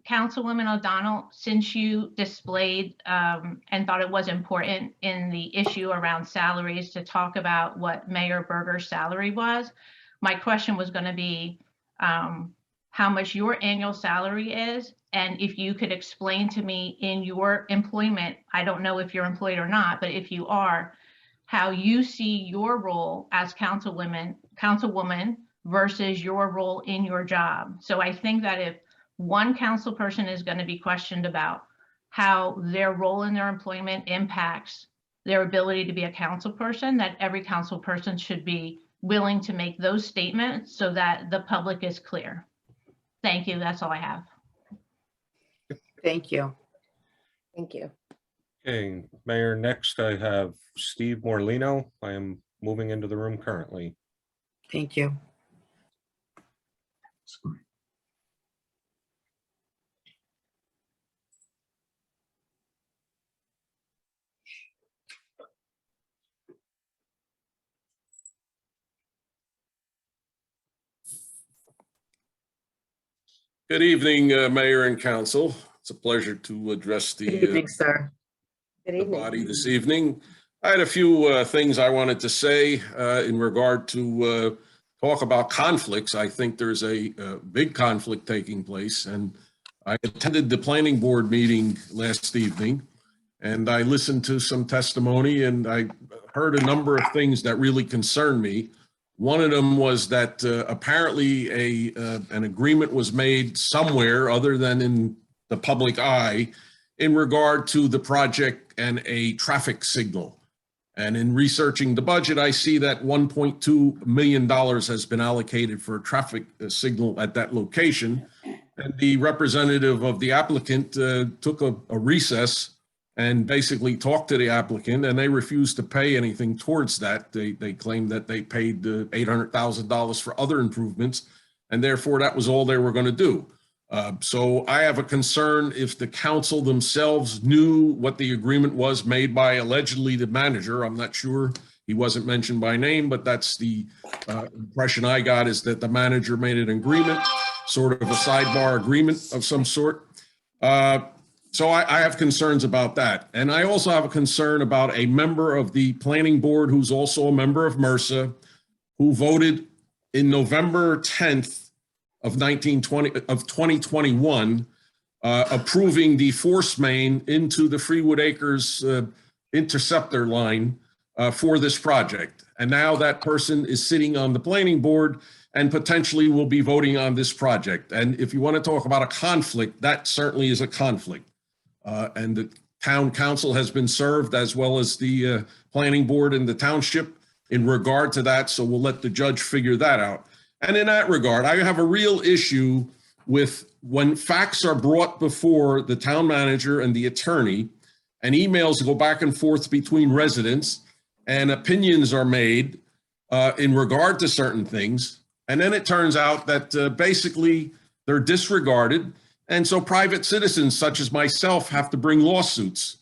Councilwoman O'Donnell, since you displayed and thought it was important in the issue around salaries to talk about what Mayor Berger's salary was, my question was going to be how much your annual salary is. And if you could explain to me in your employment, I don't know if you're employed or not, but if you are, how you see your role as councilwoman versus your role in your job. So I think that if one council person is going to be questioned about how their role in their employment impacts their ability to be a council person, that every council person should be willing to make those statements so that the public is clear. Thank you. That's all I have. Thank you. Thank you. Okay, Mayor, next I have Steve Morlino. I am moving into the room currently. Thank you. Good evening, Mayor and Council. It's a pleasure to address Good evening, sir. Good the evening. body this evening. I had a few things I wanted to say in regard to talk about conflicts. I think there's a big conflict taking place, and I attended the planning board meeting last evening, and I listened to some testimony, and I heard a number of things that really concern me. One of them was that apparently an agreement was made somewhere other than in the public eye in regard to the project and a traffic signal. And in researching the budget, I see that $1.2 million has been allocated for a traffic signal at that location. And the representative of the applicant took a recess and basically talked to the applicant, and they refused to pay anything towards that. They claimed that they paid $800,000 for other improvements, and therefore that was all they were going to do. So I have a concern if the council themselves knew what the agreement was made by allegedly the manager. I'm not sure. He wasn't mentioned by name, but that's the impression I got, is that the manager made an agreement, sort of a sidebar agreement of some sort. So I have concerns about that. And I also have a concern about a member of the planning board who's also a member of MRSA, who voted in November 10th of 2021, approving the force main into the Freewood Acres interceptor line for this project. And now that person is sitting on the planning board and potentially will be voting on this project. And if you want to talk about a conflict, that certainly is a conflict. And the town council has been served, as well as the planning board and the township, in regard to that. So we'll let the judge figure that out. And in that regard, I have a real issue with when facts are brought before the town manager and the attorney, and emails go back and forth between residents, and opinions are made in regard to certain things. And then it turns out that basically they're disregarded. And so private citizens such as myself have to bring lawsuits.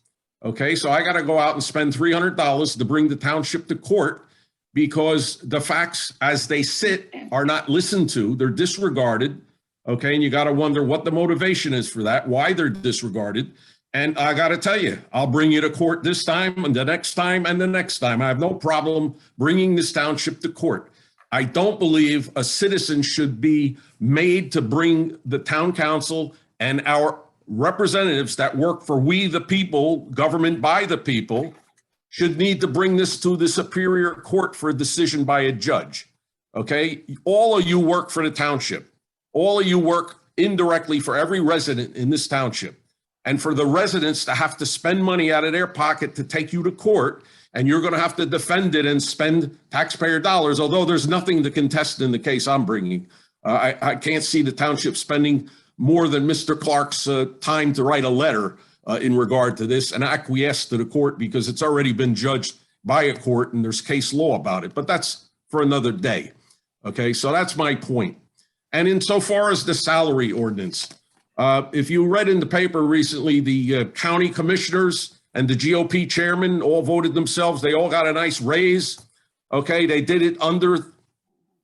Okay, so I got to go out and spend $300 to bring the township to court because the facts as they sit are not listened to. They're disregarded. Okay, and you got to wonder what the motivation is for that, why they're disregarded. And I got to tell you, I'll bring you to court this time and the next time and the next time. I have no problem bringing this township to court. I don't believe a citizen should be made to bring the town council and our representatives that work for we the people, government by the people, should need to bring this to the superior court for a decision by a judge. Okay, all of you work for the township. All of you work indirectly for every resident in this township. And for the residents to have to spend money out of their pocket to take you to court, and you're going to have to defend it and spend taxpayer dollars, although there's nothing to contest in the case I'm bringing. I can't see the township spending more than Mr. Clark's time to write a letter in regard to this and acquiesce to the court, because it's already been judged by a court and there's case law about it. But that's for another day. Okay, so that's my point. And insofar as the salary ordinance, if you read in the paper recently, the county commissioners and the GOP chairman all voted themselves. They all got a nice raise. Okay, they did it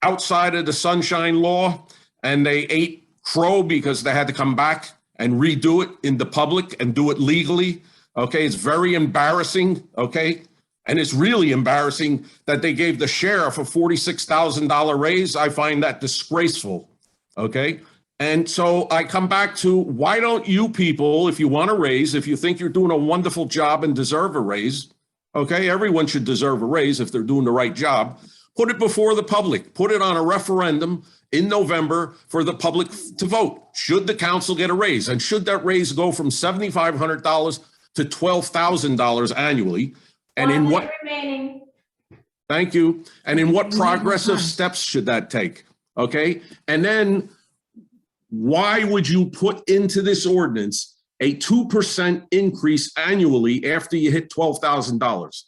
outside of the sunshine law, and they ate crow because they had to come back and redo it in the public and do it legally. Okay, it's very embarrassing. Okay, and it's really embarrassing that they gave the sheriff a $46,000 raise. I find that disgraceful. Okay. And so I come back to, why don't you people, if you want a raise, if you think you're doing a wonderful job and deserve a raise, okay, everyone should deserve a raise if they're doing the right job, put it before the public, put it on a referendum in November for the public to vote. Should the council get a raise? And should that raise go from $7,500 to $12,000 annually? And in what, remaining. Thank you. And in what progressive steps should that take? Okay. And then, why would you put into this ordinance a 2% increase annually after you hit $12,000?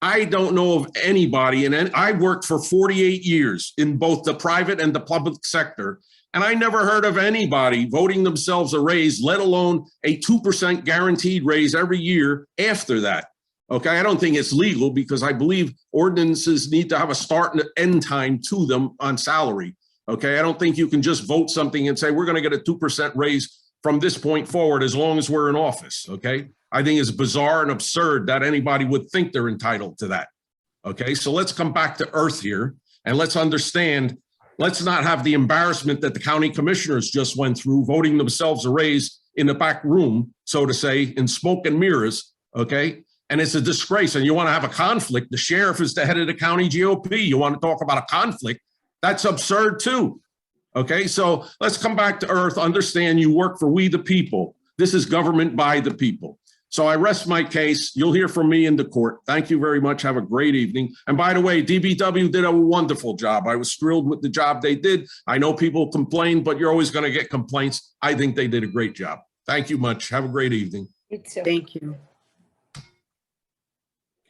I don't know of anybody, and I worked for 48 years in both the private and the public sector. And I never heard of anybody voting themselves a raise, let alone a 2% guaranteed raise every year after that. Okay, I don't think it's legal because I believe ordinances need to have a start and end time to them on salary. Okay, I don't think you can just vote something and say, we're going to get a 2% raise from this point forward as long as we're in office. Okay, I think it's bizarre and absurd that anybody would think they're entitled to that. Okay, so let's come back to earth here and let's understand. Let's not have the embarrassment that the county commissioners just went through, voting themselves a raise in the back room, so to say, in smoke and mirrors, okay? And it's a disgrace, and you want to have a conflict. The sheriff is the head of the county GOP. You want to talk about a conflict? That's absurd too, okay? So let's come back to earth, understand you work for we the people. This is government by the people. So I rest my case. You'll hear from me in the court. Thank you very much. Have a great evening. And by the way, DBW did a wonderful job. I was thrilled with the job they did. I know people complain, but you're always going to get complaints. I think they did a great job. Thank you much. Have a great evening. You too. Thank you.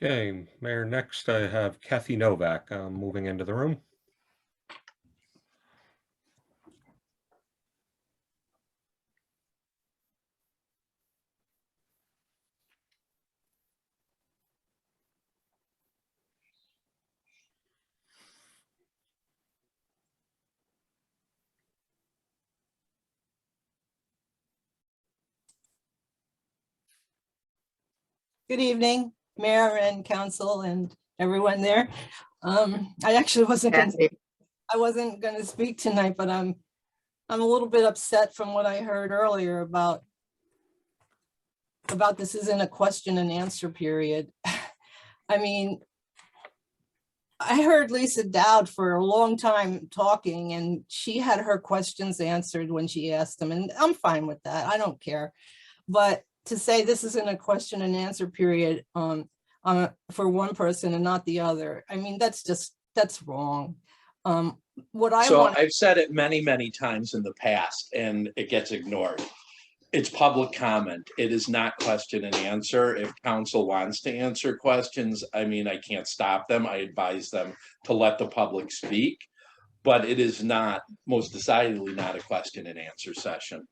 Okay, Mayor, next I have Kathy Novak moving into the room. Good evening, Mayor and Council and everyone there. I actually wasn't going to speak tonight, but I'm a little bit upset from what I heard earlier about this isn't a question and answer period. I mean, I heard Lisa Dowd for a long time talking, and she had her questions answered when she asked them, and I'm fine with that. I don't care. But to say this isn't a question and answer period for one person and not the other, I mean, that's wrong. I've said it many, many times in the past, and it gets ignored. It's public comment. It is not question and answer. If council wants to answer questions, I mean, I can't stop them. I advise them to let the public speak, but it is not, most decidedly not a question and answer session.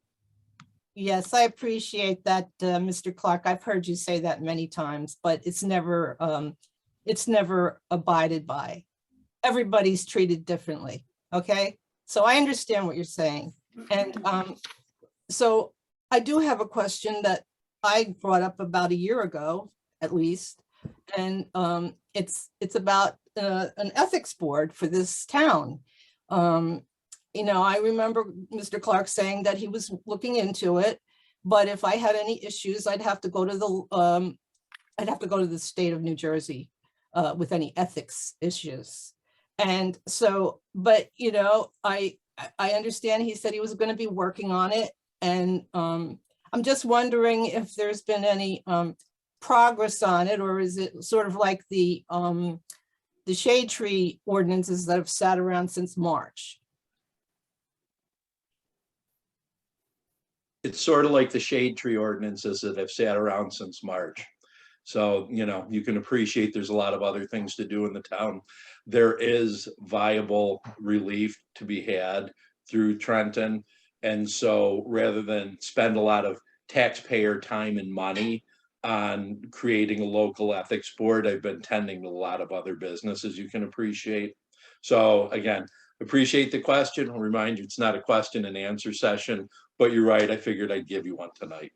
Yes, I appreciate that, Mr. Clark. I've heard you say that many times, but it's never abided by. Everybody's treated differently. Okay, so I understand what you're saying, and so I do have a question that I brought up about a year ago, at least, and it's about an ethics board for this town. You know, I remember Mr. Clark saying that he was looking into it, but if I had any issues, I'd have to go to the state of New Jersey with any ethics issues. And so, but you know, I understand he said he was going to be working on it, and I'm just wondering if there's been any progress on it, or is it sort of like the shade tree ordinances that have sat around since March? It's sort of like the shade tree ordinances that have sat around since March. So, you know, you can appreciate there's a lot of other things to do in the town. There is viable relief to be had through Trenton. And so rather than spend a lot of taxpayer time and money on creating a local ethics board, I've been tending to a lot of other businesses, you can appreciate. So again, appreciate the question. I'll remind you, it's not a question and answer session, but you're right. I figured I'd give you one tonight.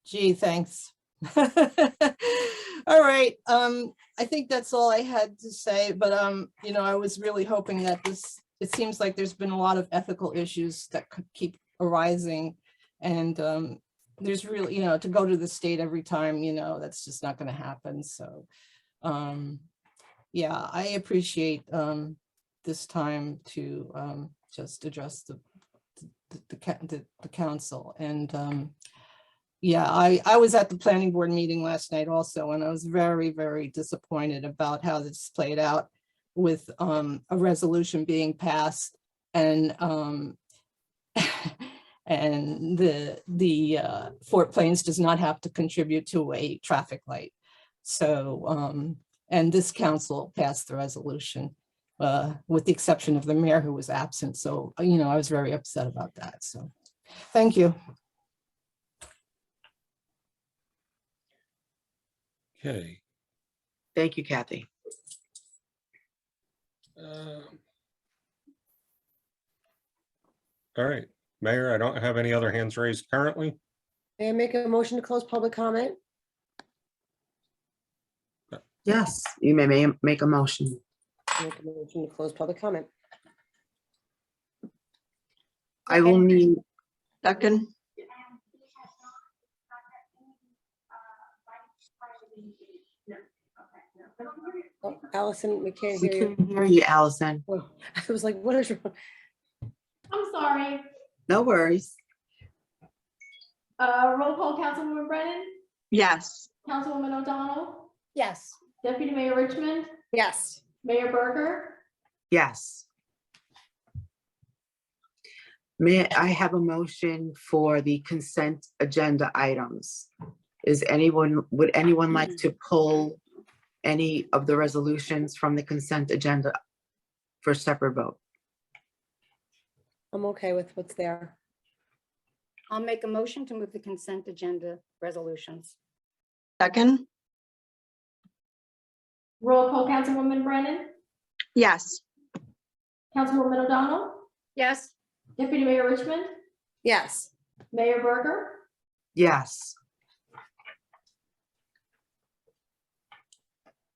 Gee, thanks. All right. I think that's all I had to say, but you know, I was really hoping that it seems like there's been a lot of ethical issues that could keep arising, and there's really, you know, to go to the state every time, you know, that's just not going to happen. So yeah, I appreciate this time to just address the council. And yeah, I was at the planning board meeting last night also, and I was very, very disappointed about how this played out with a resolution being passed, and and the Fort Plains does not have to contribute to a traffic light. So and this council passed the resolution. with the exception of the mayor who was absent. So, I was very upset about that. So, thank you. Okay. Thank you, Kathy. All right, Mayor, I don't have any other hands raised currently. May I make a motion to close public comment? Yes, you may make a motion. Make a motion to close public comment. I will need, Second, Oh, Allison, we can't we hear you. couldn't hear you, Allison. Oh, I was like, what is wrong? I'm sorry. No worries. Roll call, Councilwoman Brennan, yes. Councilwoman O'Donnell, Yes. Deputy Mayor Richmond, Yes. Mayor Berger. Yes. May I have a motion for the consent agenda items? Would anyone like to pull any of the resolutions from the consent agenda for separate vote? I'm okay with what's there. I'll make a motion to move the consent agenda resolutions. Second, Roll call, Councilwoman Brennan, yes. Councilwoman O'Donnell, Yes. Deputy Mayor Richmond, Yes. Mayor Berger. Yes.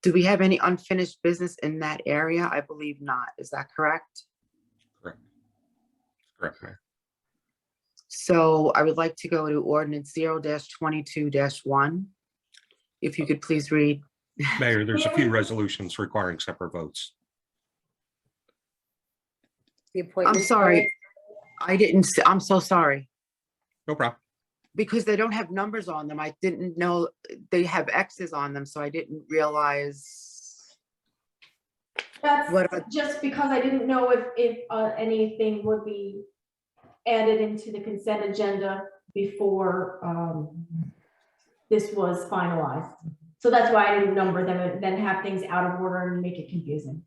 Do we have any unfinished business in that area? I believe not. Is that correct? Correct. Correct, Mayor. So I would like to go to ordinance 0-22-1. If you could please read. Mayor, there's a few resolutions requiring separate votes. The appointment. I'm sorry. I'm so sorry. No problem. Because they don't have numbers on them. I didn't know they have X's on them, so I didn't realize. That's What about- just because I didn't know if anything would be added into the consent agenda before this was finalized. So that's why I didn't number them and then have things out of order and make it confusing.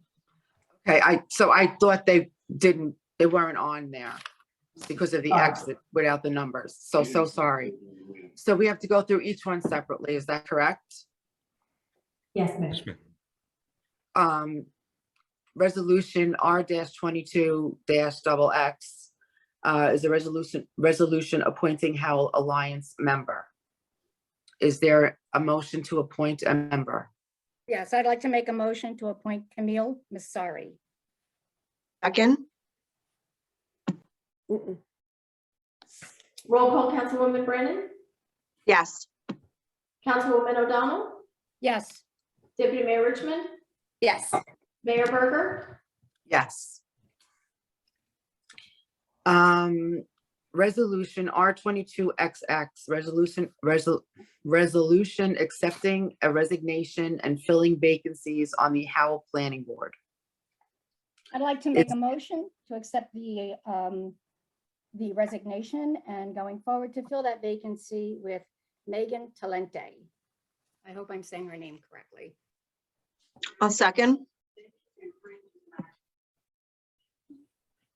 Okay, so I thought they weren't on there because of the exit without the numbers. So sorry. So we have to go through each one separately. Is that correct? Yes, ma'am. Yes, ma'am. Resolution R-22-XX is a resolution appointing Howell Alliance member. Is there a motion to appoint a member? Yes, I'd like to make a motion to appoint Camille Massari. Second, Mm-mm. Roll call, Councilwoman Brennan, yes. Councilwoman O'Donnell, Yes. Deputy Mayor Richmond, Yes. Mayor Berger. Yes. Resolution R-22-XX, resolution accepting a resignation and filling vacancies on the Howell Planning Board. I'd like to make a motion to accept the resignation and going forward to fill that vacancy with Megan Talente. I hope I'm saying her name correctly. I'll second,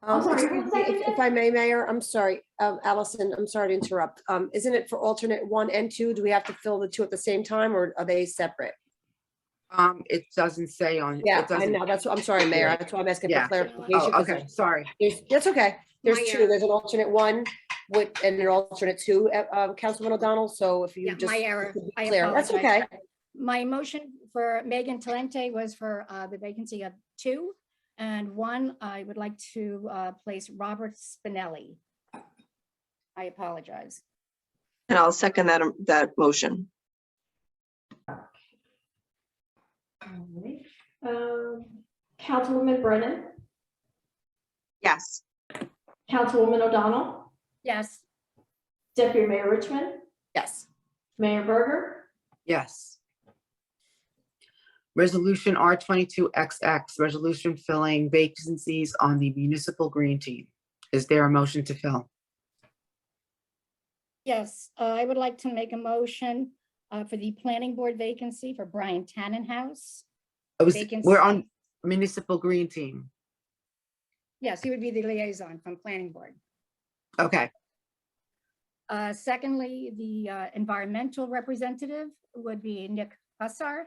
sorry, Excuse me, if I may, Mayor, I'm sorry, Allison, I'm sorry to interrupt. Isn't it for alternate 1 and 2? Do we have to fill the 2 at the same time or are they separate? It doesn't say on. Yeah, it I doesn't- know. That's what I'm sorry, Mayor. That's why I'm asking for Yeah. clarification. Oh, 'cause okay, sorry. That's okay. There's My, 2. There's an alternate 1 and an alternate 2, Councilman O'Donnell. So if you Yeah, just. my error. I Clear. That's apologize. okay. My motion for Megan Talente was for the vacancy of 2, and 1, I would like to place Robert Spinelli. I apologize. and I'll second that motion. All right. Councilwoman Brennan, Yes. Councilwoman O'Donnell, Yes. Deputy Mayor Richmond, Yes. Mayor Berger. Yes. Resolution R-22-XX, resolution filling vacancies on the municipal green team. Is there a motion to fill? Yes, I would like to make a motion for the planning board vacancy for Brian Tannenhouse. We're on, Vacancy. Municipal Green Team. Yes, he would be the liaison from planning board. Okay, Secondly, the environmental representative would be Nick Hussar.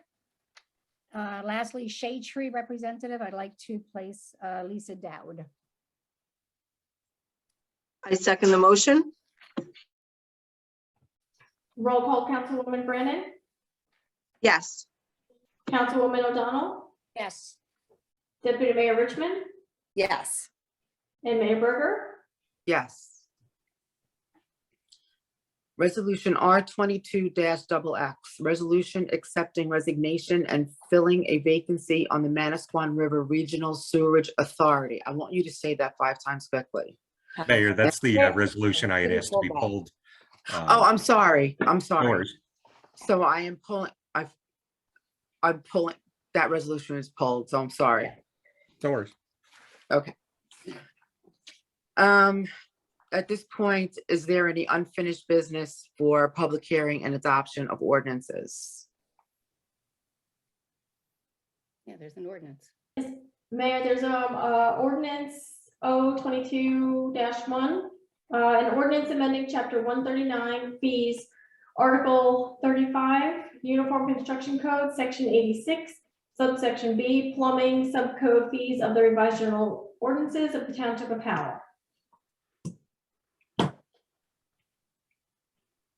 Lastly, shade tree representative, I'd like to place Lisa Dowd. I second the motion. Roll call, Councilwoman Brannan, Yes. Councilwoman O'Donnell, Yes. Deputy Mayor Richmond, Yes. and Mayor Berger. yes. Resolution R22-XX, resolution accepting resignation and filling a vacancy on the Manasquan River Regional Sewerage Authority. I want you to say that 5 times quickly. Mayor, that's the resolution I had asked to be pulled. Oh, I'm sorry. I'm No sorry. worries. So I am pulling, I'm pulling, that resolution is pulled, so I'm sorry. No worries. Okay. At this point, is there any unfinished business for public hearing and adoption of ordinances? Yeah, there's an ordinance. Mayor, there's ordinance 022-1, an ordinance amending chapter 139 fees, article 35, Uniform Construction Code, section 86, subsection B, plumbing subcode fees of the revised general ordinances of the Township of Howell.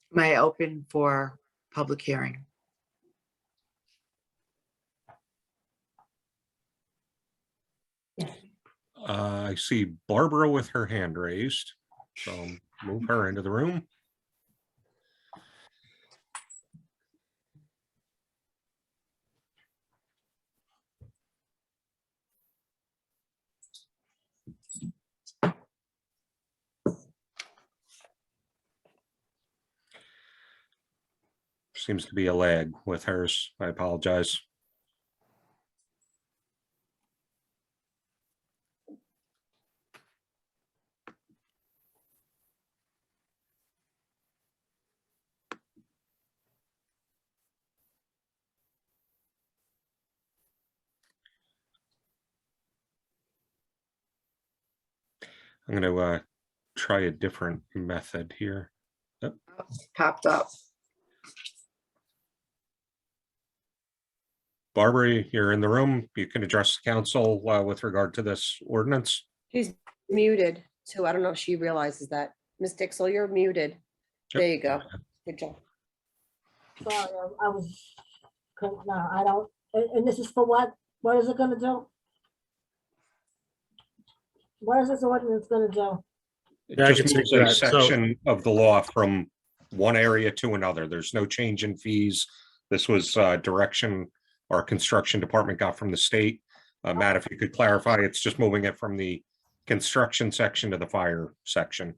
May I open for public hearing? I see Barbara with her hand raised, so move her into the room. Seems to be a lag with hers. I apologize. I'm going to try a different method here. Popped up. Barbara, you're in the room. You can address the council with regard to this ordinance. She's muted too. I don't know if she realizes that. Ms. Dixell, you're muted. Yep. There you go. Good job. Sorry, I was, no, I don't, and this is for what? What is it gonna do? What is this ordinance gonna do? It Yeah, I just can moves speak to a that. So- section of the law from one area to another. There's no change in fees. This was direction our construction department got from the state. Matt, if you could clarify, it's just moving it from the construction section to the fire section.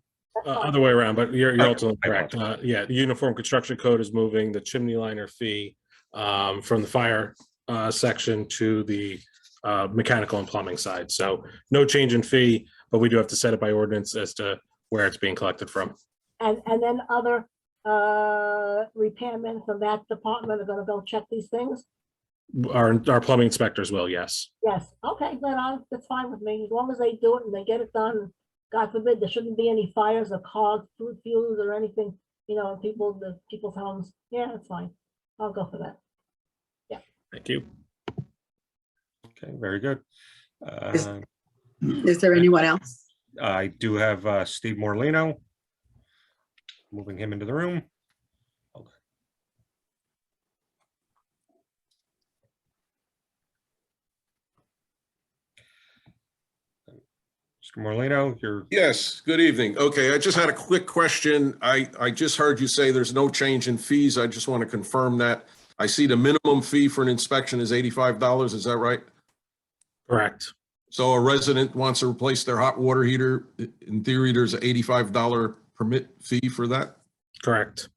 Other way around, but you're Okay, ultimately I correct. Yeah, the Uniform Construction Code is moving the chimney liner fee from the fire section to the mechanical and plumbing side. So no change in fee, but we do have to set it by ordinance as to where it's being collected from. And then other repairmen from that department are gonna go check these things? Our plumbing inspectors will, yes. Yes, okay, then that's fine with me, as long as they do it and they get it done. God forbid, there shouldn't be any fires or clogged food fuels or anything, you know, people's homes. Yeah, that's fine. I'll go for that. Thank you. Okay, very good. Is there anyone else? I do have Steve Morlino. Moving him into the room. Okay. Mr. Morlino, you're Yes, good evening. Okay, I just had a quick question. I just heard you say there's no change in fees. I just want to confirm that. I see the minimum fee for an inspection is $85. Is that right? Correct. So a resident wants to replace their hot water heater, in theory, there's an $85 permit fee for that? Correct.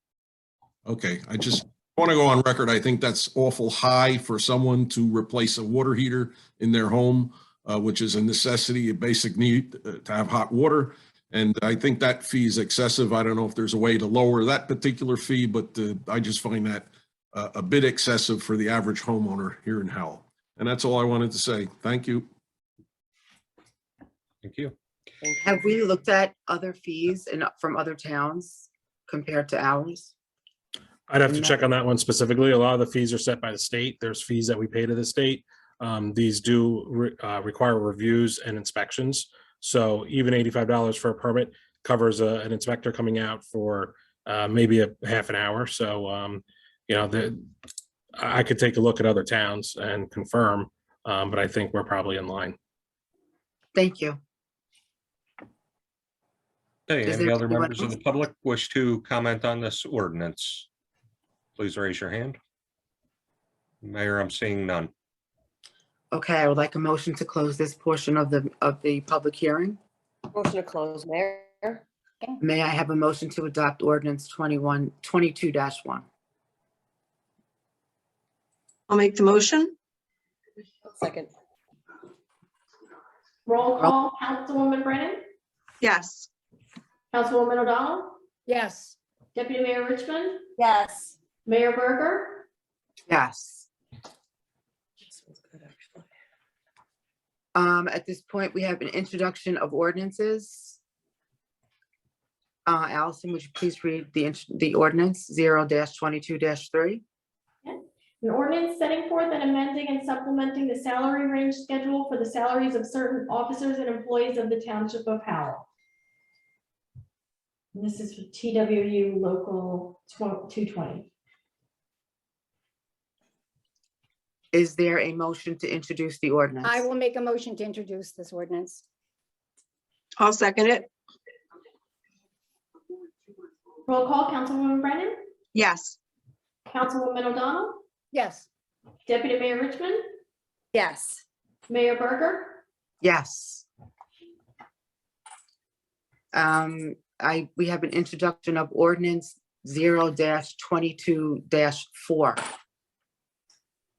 Okay, I just want to go on record. I think that's awful high for someone to replace a water heater in their home, which is a necessity, a basic need to have hot water. And I think that fee is excessive. I don't know if there's a way to lower that particular fee, but I just find that a bit excessive for the average homeowner here in Howell. And that's all I wanted to say. Thank you. Thank you. Have we looked at other fees from other towns compared to ours? I'd have to No. check on that one specifically. A lot of the fees are set by the state. There's fees that we pay to the state. These do require reviews and inspections. So even $85 for a permit covers an inspector coming out for maybe a half an hour. So, you know, I could take a look at other towns and confirm, but I think we're probably in line. Thank you. Okay, Is any there other anyone members of the else? public wish to comment on this ordinance? Please raise your hand. Mayor, I'm seeing none. Okay, I would like a motion to close this portion of the public hearing. Motion to close, Mayor. May I have a motion to adopt ordinance 22-1? I'll make the motion. Second. Roll call, Councilwoman Brennan, Yes. Councilwoman O'Donnell, Yes. Deputy Mayor Richmond, Yes. Mayor Berger, Yes. At this point, we have an introduction of ordinances. Allison, would you please read the ordinance 0-22-3? an ordinance setting forth and amending and supplementing the salary range schedule for the salaries of certain officers and employees of the Township of Howell. And this is for TWU Local 220. Is there a motion to introduce the ordinance? I will make a motion to introduce this ordinance. I'll second it. Roll call, Councilwoman Brennan, Yes. Councilwoman O'Donnell, Yes. Deputy Mayor Richmond, Yes. Mayor Berger, Yes. We have an introduction of ordinance 0-22-4.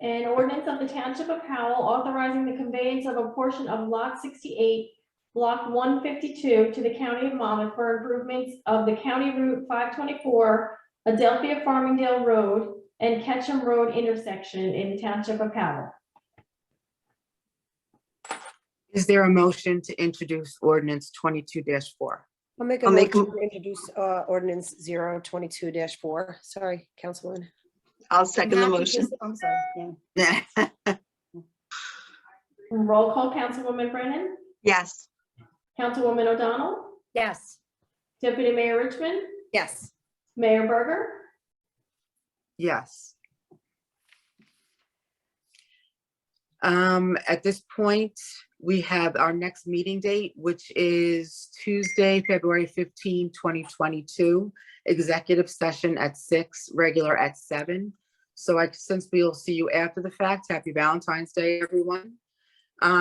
an ordinance of the Township of Howell authorizing the conveyance of a portion of Lot 68, Block 152 to the County of Monmouth for improvements of the County Route 524, Adelphia Farmingdale Road, and Ketchum Road intersection in the Township of Howell. Is there a motion to introduce ordinance 22-4? I'll make a I'll make motion to introduce ordinance 0-22-4. Sorry, Councilwoman. I'll second the motion. I'm sorry, yeah. Roll call, Councilwoman Brennan, Yes. Councilwoman O'Donnell, Yes. Deputy Mayor Richmond, Yes. Mayor Berger, Yes. At this point, we have our next meeting date, which is Tuesday, February 15, 2022, executive session at 6, regular at 7. So since we'll see you after the fact, happy Valentine's Day, everyone.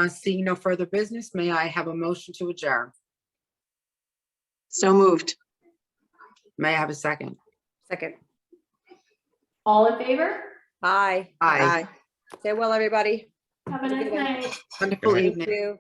Seeing no further business, may I have a motion to adjourn? So moved. May I have a second? Second. all in favor? Aye. Aye. Stay well, everybody. Have a nice night. Wonderful Thank evening. Thank you.